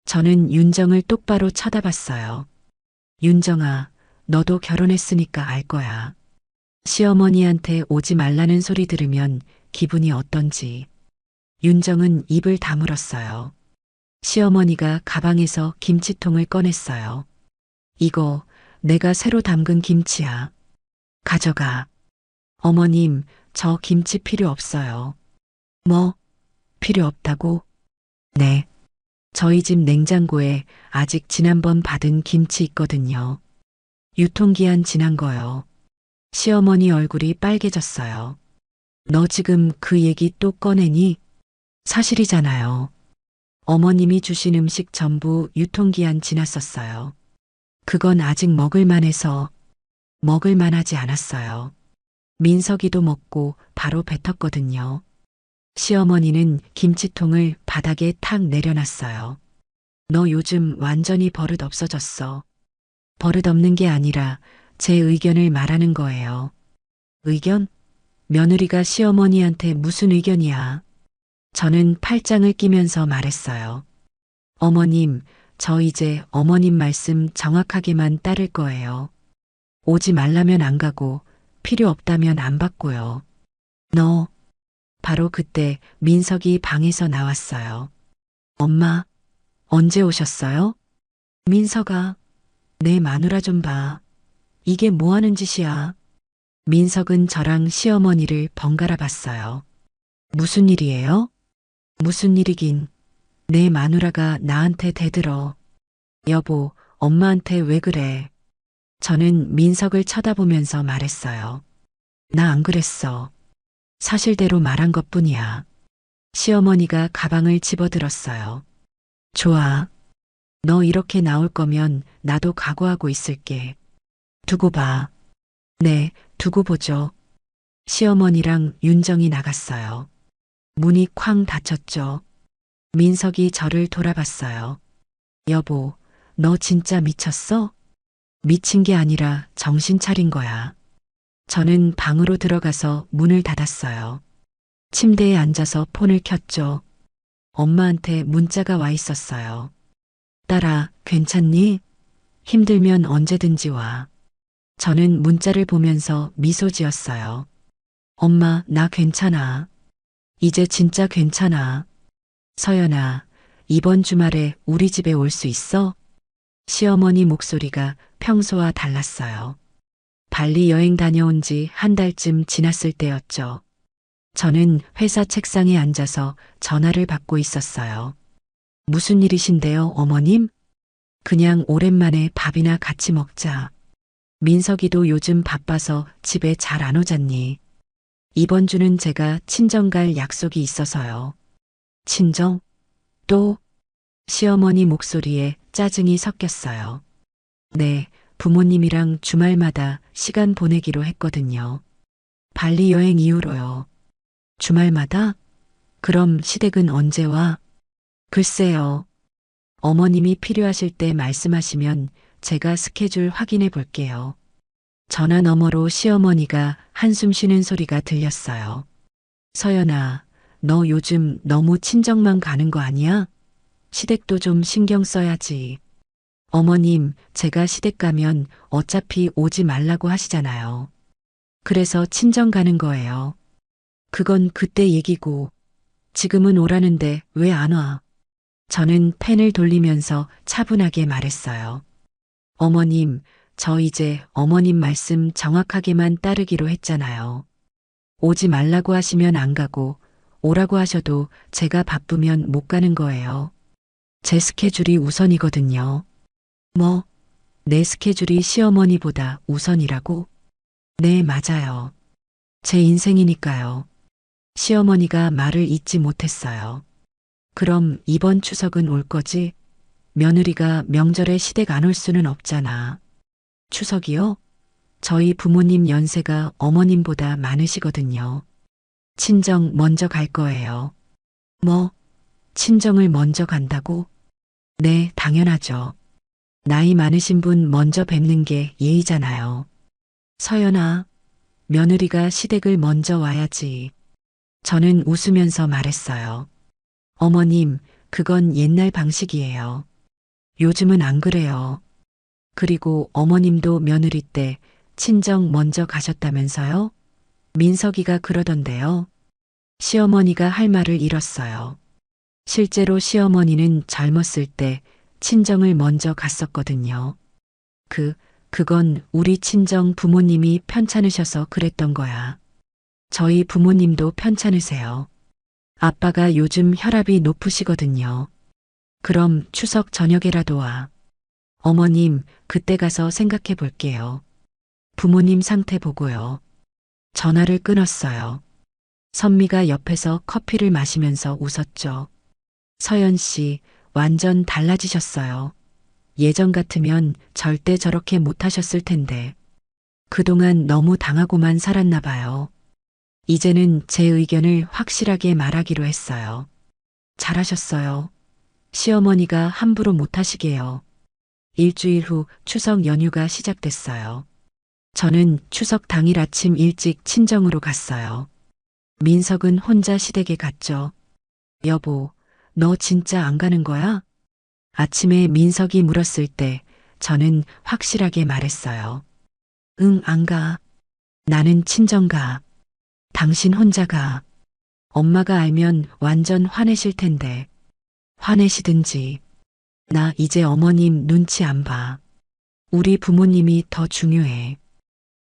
저는 윤정을 똑바로 쳐다봤어요. 윤정아, 너도 결혼했으니까 알 거야. 시어머니한테 오지 말라는 소리 들으면 기분이 어떤지. 윤정은 입을 다물었어요. 시어머니가 가방에서 김치통을 꺼냈어요. 이거 내가 새로 담근 김치야. 가져가. 어머님, 저 김치 필요 없어요. 뭐? 필요 없다고? 네. 저희 집 냉장고에 아직 지난번 받은 김치 있거든요. 유통기한 지난 거요. 시어머니 얼굴이 빨개졌어요. 너 지금 그 얘기 또 꺼내니? 사실이잖아요. 어머님이 주신 음식 전부 유통기한 지났었어요. 그건 아직 먹을만해서 먹을만하지 않았어요. 민석이도 먹고 바로 뱉었거든요. 시어머니는 김치통을 바닥에 탁 내려놨어요. 너 요즘 완전히 버릇 없어졌어. 버릇 없는 게 아니라 제 의견을 말하는 거예요. 의견? 며느리가 시어머니한테 무슨 의견이야? 저는 팔짱을 끼면서 말했어요. 어머님, 저 이제 어머님 말씀 정확하게만 따를 거예요. 오지 말라면 안 가고 필요 없다면 안 받고요. 너. 바로 그때 민석이 방에서 나왔어요. 엄마, 언제 오셨어요? 민석아, 내 마누라 좀 봐. 이게 뭐 하는 짓이야? 민석은 저랑 시어머니를 번갈아 봤어요. 무슨 일이에요? 무슨 일이긴. 내 마누라가 나한테 대들어. 여보, 엄마한테 왜 그래? 저는 민석을 쳐다보면서 말했어요. 나 안 그랬어. 사실대로 말한 것뿐이야. 시어머니가 가방을 집어들었어요. 좋아. 너 이렇게 나올 거면 나도 각오하고 있을게. 두고 봐. 네, 두고 보죠. 시어머니랑 윤정이 나갔어요. 문이 쾅 닫혔죠. 민석이 저를 돌아봤어요. 여보, 너 진짜 미쳤어? 미친 게 아니라 정신 차린 거야. 저는 방으로 들어가서 문을 닫았어요. 침대에 앉아서 폰을 켰죠. 엄마한테 문자가 와 있었어요. 딸아, 괜찮니? 힘들면 언제든지 와. 저는 문자를 보면서 미소 지었어요. 엄마, 나 괜찮아. 이제 진짜 괜찮아. 서연아, 이번 주말에 우리 집에 올 수 있어? 시어머니 목소리가 평소와 달랐어요. 발리 여행 다녀온 지 한 달쯤 지났을 때였죠. 저는 회사 책상에 앉아서 전화를 받고 있었어요. 무슨 일이신데요, 어머님? 그냥 오랜만에 밥이나 같이 먹자. 민석이도 요즘 바빠서 집에 잘 안 오잖니. 이번 주는 제가 친정 갈 약속이 있어서요. 친정? 또? 시어머니 목소리에 짜증이 섞였어요. 네, 부모님이랑 주말마다 시간 보내기로 했거든요. 발리 여행 이후로요. 주말마다? 그럼 시댁은 언제 와? 글쎄요. 어머님이 필요하실 때 말씀하시면 제가 스케줄 확인해 볼게요. 전화 너머로 시어머니가 한숨 쉬는 소리가 들렸어요. 서연아, 너 요즘 너무 친정만 가는 거 아니야? 시댁도 좀 신경 써야지. 어머님, 제가 시댁 가면 어차피 오지 말라고 하시잖아요. 그래서 친정 가는 거예요. 그건 그때 얘기고, 지금은 오라는데 왜 안 와? 저는 펜을 돌리면서 차분하게 말했어요. 어머님, 저 이제 어머님 말씀 정확하게만 따르기로 했잖아요. 오지 말라고 하시면 안 가고, 오라고 하셔도 제가 바쁘면 못 가는 거예요. 제 스케줄이 우선이거든요. 뭐, 내 스케줄이 시어머니보다 우선이라고? 네, 맞아요. 제 인생이니까요. 시어머니가 말을 잇지 못했어요. 그럼 이번 추석은 올 거지? 며느리가 명절에 시댁 안 올 수는 없잖아. 추석이요? 저희 부모님 연세가 어머님보다 많으시거든요. 친정 먼저 갈 거예요. 뭐, 친정을 먼저 간다고? 네, 당연하죠. 나이 많으신 분 먼저 뵙는 게 예의잖아요. 서연아, 며느리가 시댁을 먼저 와야지. 저는 웃으면서 말했어요. 어머님, 그건 옛날 방식이에요. 요즘은 안 그래요. 그리고 어머님도 며느리 때 친정 먼저 가셨다면서요? 민석이가 그러던데요. 시어머니가 할 말을 잃었어요. 실제로 시어머니는 젊었을 때 친정을 먼저 갔었거든요. 그건 우리 친정 부모님이 편찮으셔서 그랬던 거야. 저희 부모님도 편찮으세요. 아빠가 요즘 혈압이 높으시거든요. 그럼 추석 저녁에라도 와. 어머님, 그때 가서 생각해 볼게요. 부모님 상태 보고요. 전화를 끊었어요. 선미가 옆에서 커피를 마시면서 웃었죠. 서연 씨, 완전 달라지셨어요. 예전 같으면 절대 저렇게 못하셨을 텐데. 그동안 너무 당하고만 살았나 봐요. 이제는 제 의견을 확실하게 말하기로 했어요. 잘하셨어요. 시어머니가 함부로 못하시게요. 일주일 후 추석 연휴가 시작됐어요. 저는 추석 당일 아침 일찍 친정으로 갔어요. 민석은 혼자 시댁에 갔죠. 여보, 너 진짜 안 가는 거야? 아침에 민석이 물었을 때 저는 확실하게 말했어요. 응, 안 가. 나는 친정 가. 당신 혼자 가. 엄마가 알면 완전 화내실 텐데. 화내시든지. 나 이제 어머님 눈치 안 봐. 우리 부모님이 더 중요해.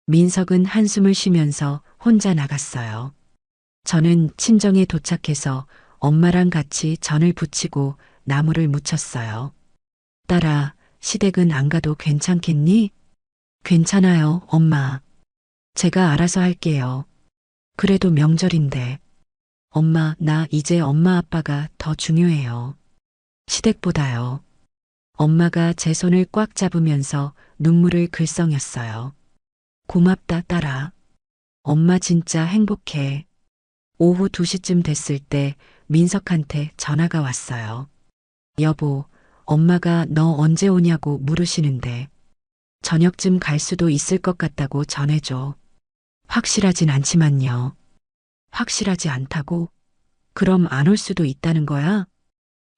민석은 한숨을 쉬면서 혼자 나갔어요. 저는 친정에 도착해서 엄마랑 같이 전을 부치고 나무를 묻혔어요. 딸아, 시댁은 안 가도 괜찮겠니? 괜찮아요, 엄마. 제가 알아서 할게요. 그래도 명절인데. 엄마, 나 이제 엄마 아빠가 더 중요해요. 시댁보다요. 엄마가 제 손을 꽉 잡으면서 눈물을 글썽였어요. 고맙다, 딸아. 엄마 진짜 행복해. 오후 2시쯤 됐을 때 민석한테 전화가 왔어요. 여보, 엄마가 너 언제 오냐고 물으시는데 저녁쯤 갈 수도 있을 것 같다고 전해줘. 확실하진 않지만요. 확실하지 않다고? 그럼 안 올 수도 있다는 거야?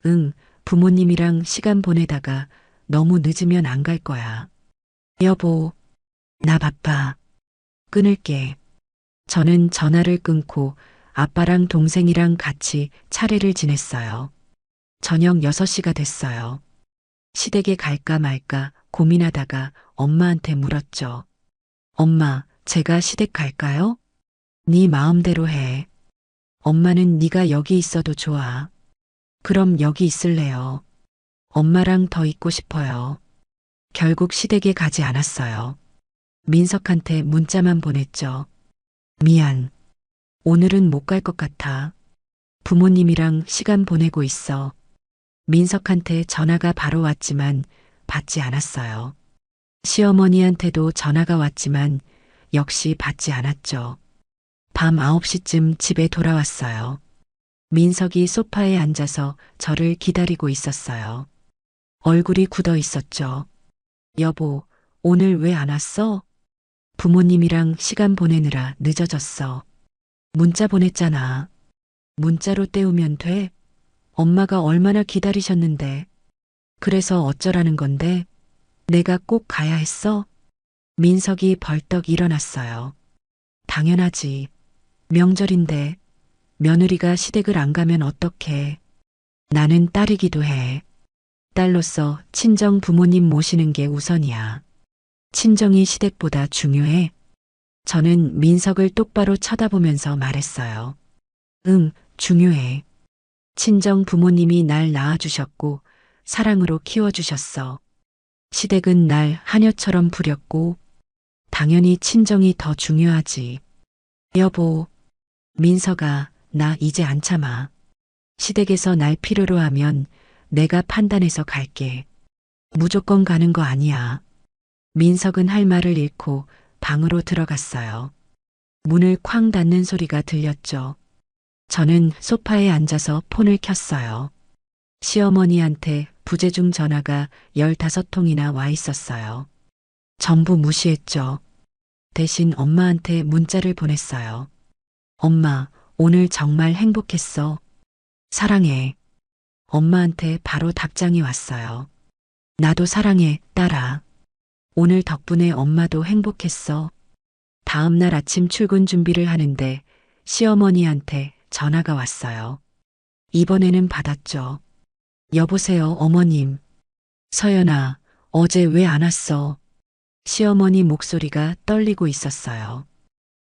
응, 부모님이랑 시간 보내다가 너무 늦으면 안 갈 거야. 여보, 나 바빠. 끊을게. 저는 전화를 끊고 아빠랑 동생이랑 같이 차례를 지냈어요. 저녁 6시가 됐어요. 시댁에 갈까 말까 고민하다가 엄마한테 물었죠. 엄마, 제가 시댁 갈까요? 네 마음대로 해. 엄마는 네가 여기 있어도 좋아. 그럼 여기 있을래요. 엄마랑 더 있고 싶어요. 결국 시댁에 가지 않았어요. 민석한테 문자만 보냈죠. 미안. 오늘은 못 갈 것 같아. 부모님이랑 시간 보내고 있어. 민석한테 전화가 바로 왔지만 받지 않았어요. 시어머니한테도 전화가 왔지만 역시 받지 않았죠. 밤 9시쯤 집에 돌아왔어요. 민석이 소파에 앉아서 저를 기다리고 있었어요. 얼굴이 굳어 있었죠. 여보, 오늘 왜 안 왔어? 부모님이랑 시간 보내느라 늦어졌어. 문자 보냈잖아. 문자로 때우면 돼? 엄마가 얼마나 기다리셨는데. 그래서 어쩌라는 건데? 내가 꼭 가야 했어? 민석이 벌떡 일어났어요. 당연하지. 명절인데 며느리가 시댁을 안 가면 어떡해. 나는 딸이기도 해. 딸로서 친정 부모님 모시는 게 우선이야. 친정이 시댁보다 중요해. 저는 민석을 똑바로 쳐다보면서 말했어요. 응, 중요해. 친정 부모님이 날 낳아주셨고 사랑으로 키워주셨어. 시댁은 날 하녀처럼 부렸고 당연히 친정이 더 중요하지. 여보, 민석아, 나 이제 안 참아. 시댁에서 날 필요로 하면 내가 판단해서 갈게. 무조건 가는 거 아니야. 민석은 할 말을 잃고 방으로 들어갔어요. 문을 쾅 닫는 소리가 들렸죠. 저는 소파에 앉아서 폰을 켰어요. 시어머니한테 부재중 전화가 15통이나 와 있었어요. 전부 무시했죠. 대신 엄마한테 문자를 보냈어요. 엄마, 오늘 정말 행복했어. 사랑해. 엄마한테 바로 답장이 왔어요. 나도 사랑해, 딸아. 오늘 덕분에 엄마도 행복했어. 다음 날 아침 출근 준비를 하는데 시어머니한테 전화가 왔어요. 이번에는 받았죠. 여보세요, 어머님. 서연아, 어제 왜 안 왔어? 시어머니 목소리가 떨리고 있었어요.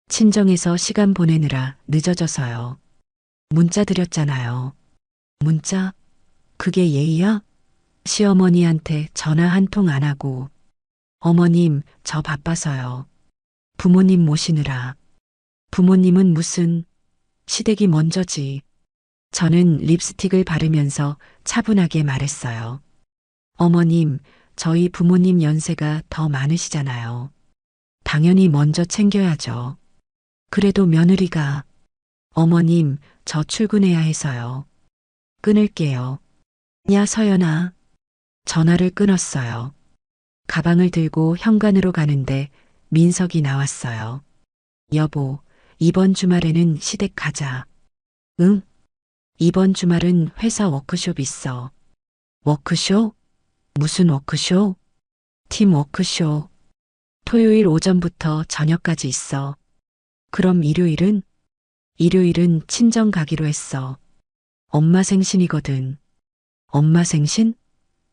친정에서 시간 보내느라 늦어져서요. 문자 드렸잖아요. 문자? 그게 예의야? 시어머니한테 전화 한 통 안 하고. 어머님, 저 바빠서요. 부모님 모시느라. 부모님은 무슨, 시댁이 먼저지. 저는 립스틱을 바르면서 차분하게 말했어요. 어머님, 저희 부모님 연세가 더 많으시잖아요. 당연히 먼저 챙겨야죠. 그래도 며느리가, 어머님, 저 출근해야 해서요. 끊을게요. 야, 서연아. 전화를 끊었어요. 가방을 들고 현관으로 가는데 민석이 나왔어요. 여보, 이번 주말에는 시댁 가자. 응? 이번 주말은 회사 워크숍 있어. 워크숍? 무슨 워크쇼? 팀 워크쇼. 토요일 오전부터 저녁까지 있어. 그럼 일요일은? 일요일은 친정 가기로 했어. 엄마 생신이거든. 엄마 생신?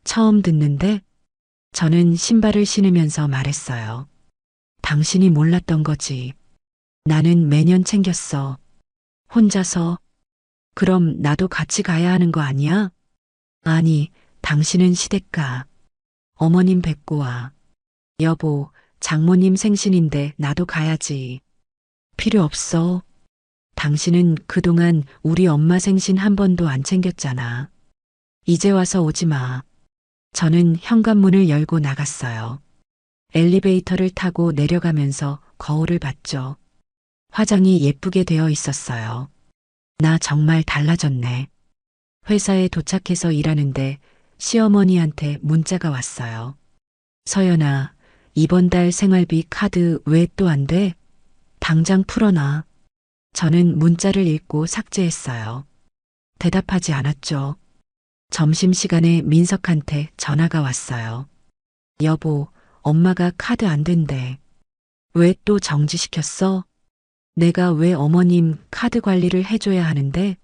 처음 듣는데? 저는 신발을 신으면서 말했어요. 당신이 몰랐던 거지. 나는 매년 챙겼어. 혼자서. 그럼 나도 같이 가야 하는 거 아니야? 아니, 당신은 시댁가. 어머님 뵙고 와. 여보, 장모님 생신인데 나도 가야지. 필요 없어. 당신은 그동안 우리 엄마 생신 한 번도 안 챙겼잖아. 이제 와서 오지 마. 저는 현관문을 열고 나갔어요. 엘리베이터를 타고 내려가면서 거울을 봤죠. 화장이 예쁘게 되어 있었어요. 나 정말 달라졌네. 회사에 도착해서 일하는데 시어머니한테 문자가 왔어요. 서연아, 이번 달 생활비 카드 왜 또 안 돼? 당장 풀어놔. 저는 문자를 읽고 삭제했어요. 대답하지 않았죠. 점심시간에 민석한테 전화가 왔어요. 여보, 엄마가 카드 안 된대. 왜 또 정지시켰어? 내가 왜 어머님 카드 관리를 해줘야 하는데?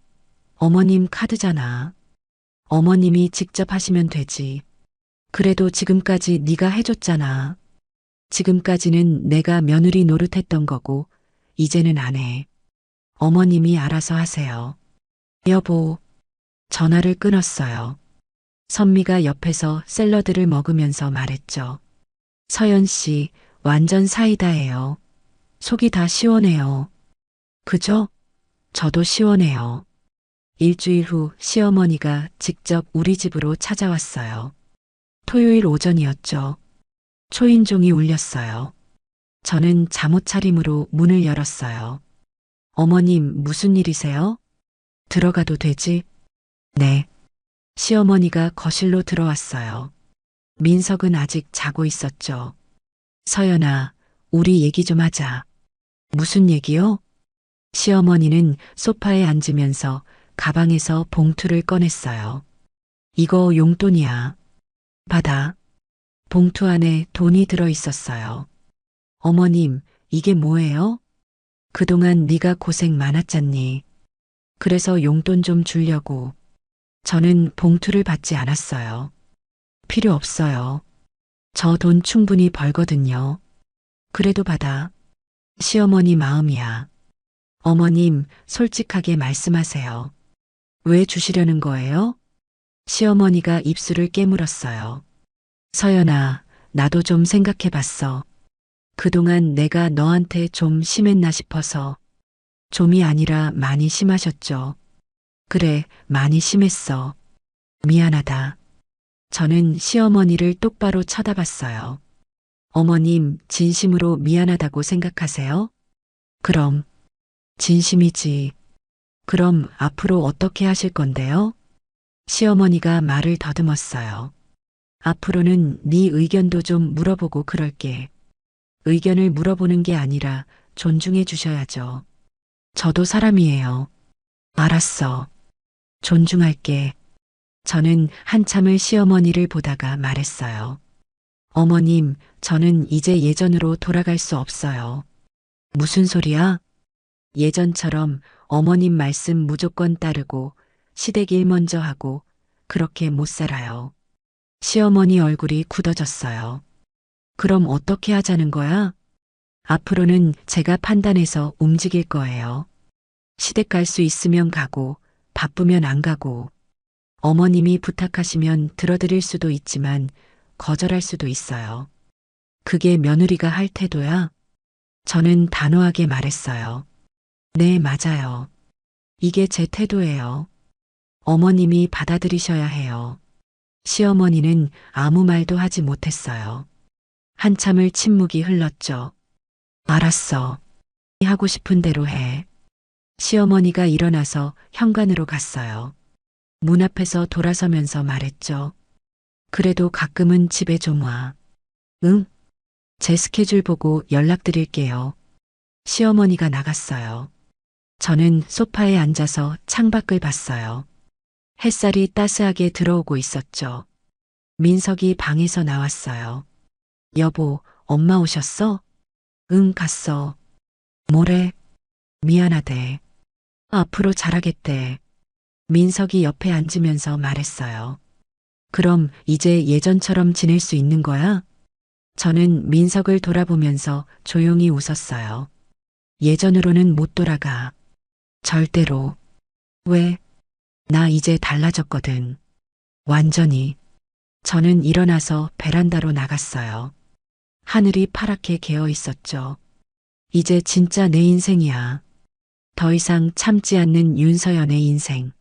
어머님 카드잖아. 어머님이 직접 하시면 되지. 그래도 지금까지 네가 해줬잖아. 지금까지는 내가 며느리 노릇했던 거고 이제는 안 해. 어머님이 알아서 하세요. 여보, 전화를 끊었어요. 선미가 옆에서 샐러드를 먹으면서 말했죠. 서연 씨, 완전 사이다예요. 속이 다 시원해요. 그죠? 저도 시원해요. 일주일 후 시어머니가 직접 우리 집으로 찾아왔어요. 토요일 오전이었죠. 초인종이 울렸어요. 저는 잠옷 차림으로 문을 열었어요. 어머님, 무슨 일이세요? 들어가도 되지? 네. 시어머니가 거실로 들어왔어요. 민석은 아직 자고 있었죠. 서연아, 우리 얘기 좀 하자. 무슨 얘기요? 시어머니는 소파에 앉으면서 가방에서 봉투를 꺼냈어요. 이거 용돈이야. 받아. 봉투 안에 돈이 들어 있었어요. 어머님, 이게 뭐예요? 그동안 네가 고생 많았잖니. 그래서 용돈 좀 주려고. 저는 봉투를 받지 않았어요. 필요 없어요. 저 돈 충분히 벌거든요. 그래도 받아. 시어머니 마음이야. 어머님, 솔직하게 말씀하세요. 왜 주시려는 거예요? 시어머니가 입술을 깨물었어요. 서연아, 나도 좀 생각해 봤어. 그동안 내가 너한테 좀 심했나 싶어서. 좀이 아니라 많이 심하셨죠. 그래, 많이 심했어. 미안하다. 저는 시어머니를 똑바로 쳐다봤어요. 어머님, 진심으로 미안하다고 생각하세요? 그럼, 진심이지. 그럼 앞으로 어떻게 하실 건데요? 시어머니가 말을 더듬었어요. 앞으로는 네 의견도 좀 물어보고 그럴게. 의견을 물어보는 게 아니라 존중해 주셔야죠. 저도 사람이에요. 알았어. 존중할게. 저는 한참을 시어머니를 보다가 말했어요. 어머님, 저는 이제 예전으로 돌아갈 수 없어요. 무슨 소리야? 예전처럼 어머님 말씀 무조건 따르고 시댁 일 먼저 하고 그렇게 못 살아요. 시어머니 얼굴이 굳어졌어요. 그럼 어떻게 하자는 거야? 앞으로는 제가 판단해서 움직일 거예요. 시댁 갈 수 있으면 가고 바쁘면 안 가고 어머님이 부탁하시면 들어드릴 수도 있지만 거절할 수도 있어요. 그게 며느리가 할 태도야? 저는 단호하게 말했어요. 네, 맞아요. 이게 제 태도예요. 어머님이 받아들이셔야 해요. 시어머니는 아무 말도 하지 못했어요. 한참을 침묵이 흘렀죠. 알았어. 하고 싶은 대로 해. 시어머니가 일어나서 현관으로 갔어요. 문 앞에서 돌아서면서 말했죠. 그래도 가끔은 집에 좀 와. 응? 제 스케줄 보고 연락드릴게요. 시어머니가 나갔어요. 저는 소파에 앉아서 창밖을 봤어요. 햇살이 따스하게 들어오고 있었죠. 민석이 방에서 나왔어요. 여보, 엄마 오셨어? 응, 갔어. 뭐래? 미안하대. 앞으로 잘하겠대. 민석이 옆에 앉으면서 말했어요. 그럼 이제 예전처럼 지낼 수 있는 거야? 저는 민석을 돌아보면서 조용히 웃었어요. 예전으로는 못 돌아가. 절대로. 왜? 나 이제 달라졌거든. 완전히. 저는 일어나서 베란다로 나갔어요. 하늘이 파랗게 개어 있었죠. 이제 진짜 내 인생이야. 더 이상 참지 않는 윤서연의 인생.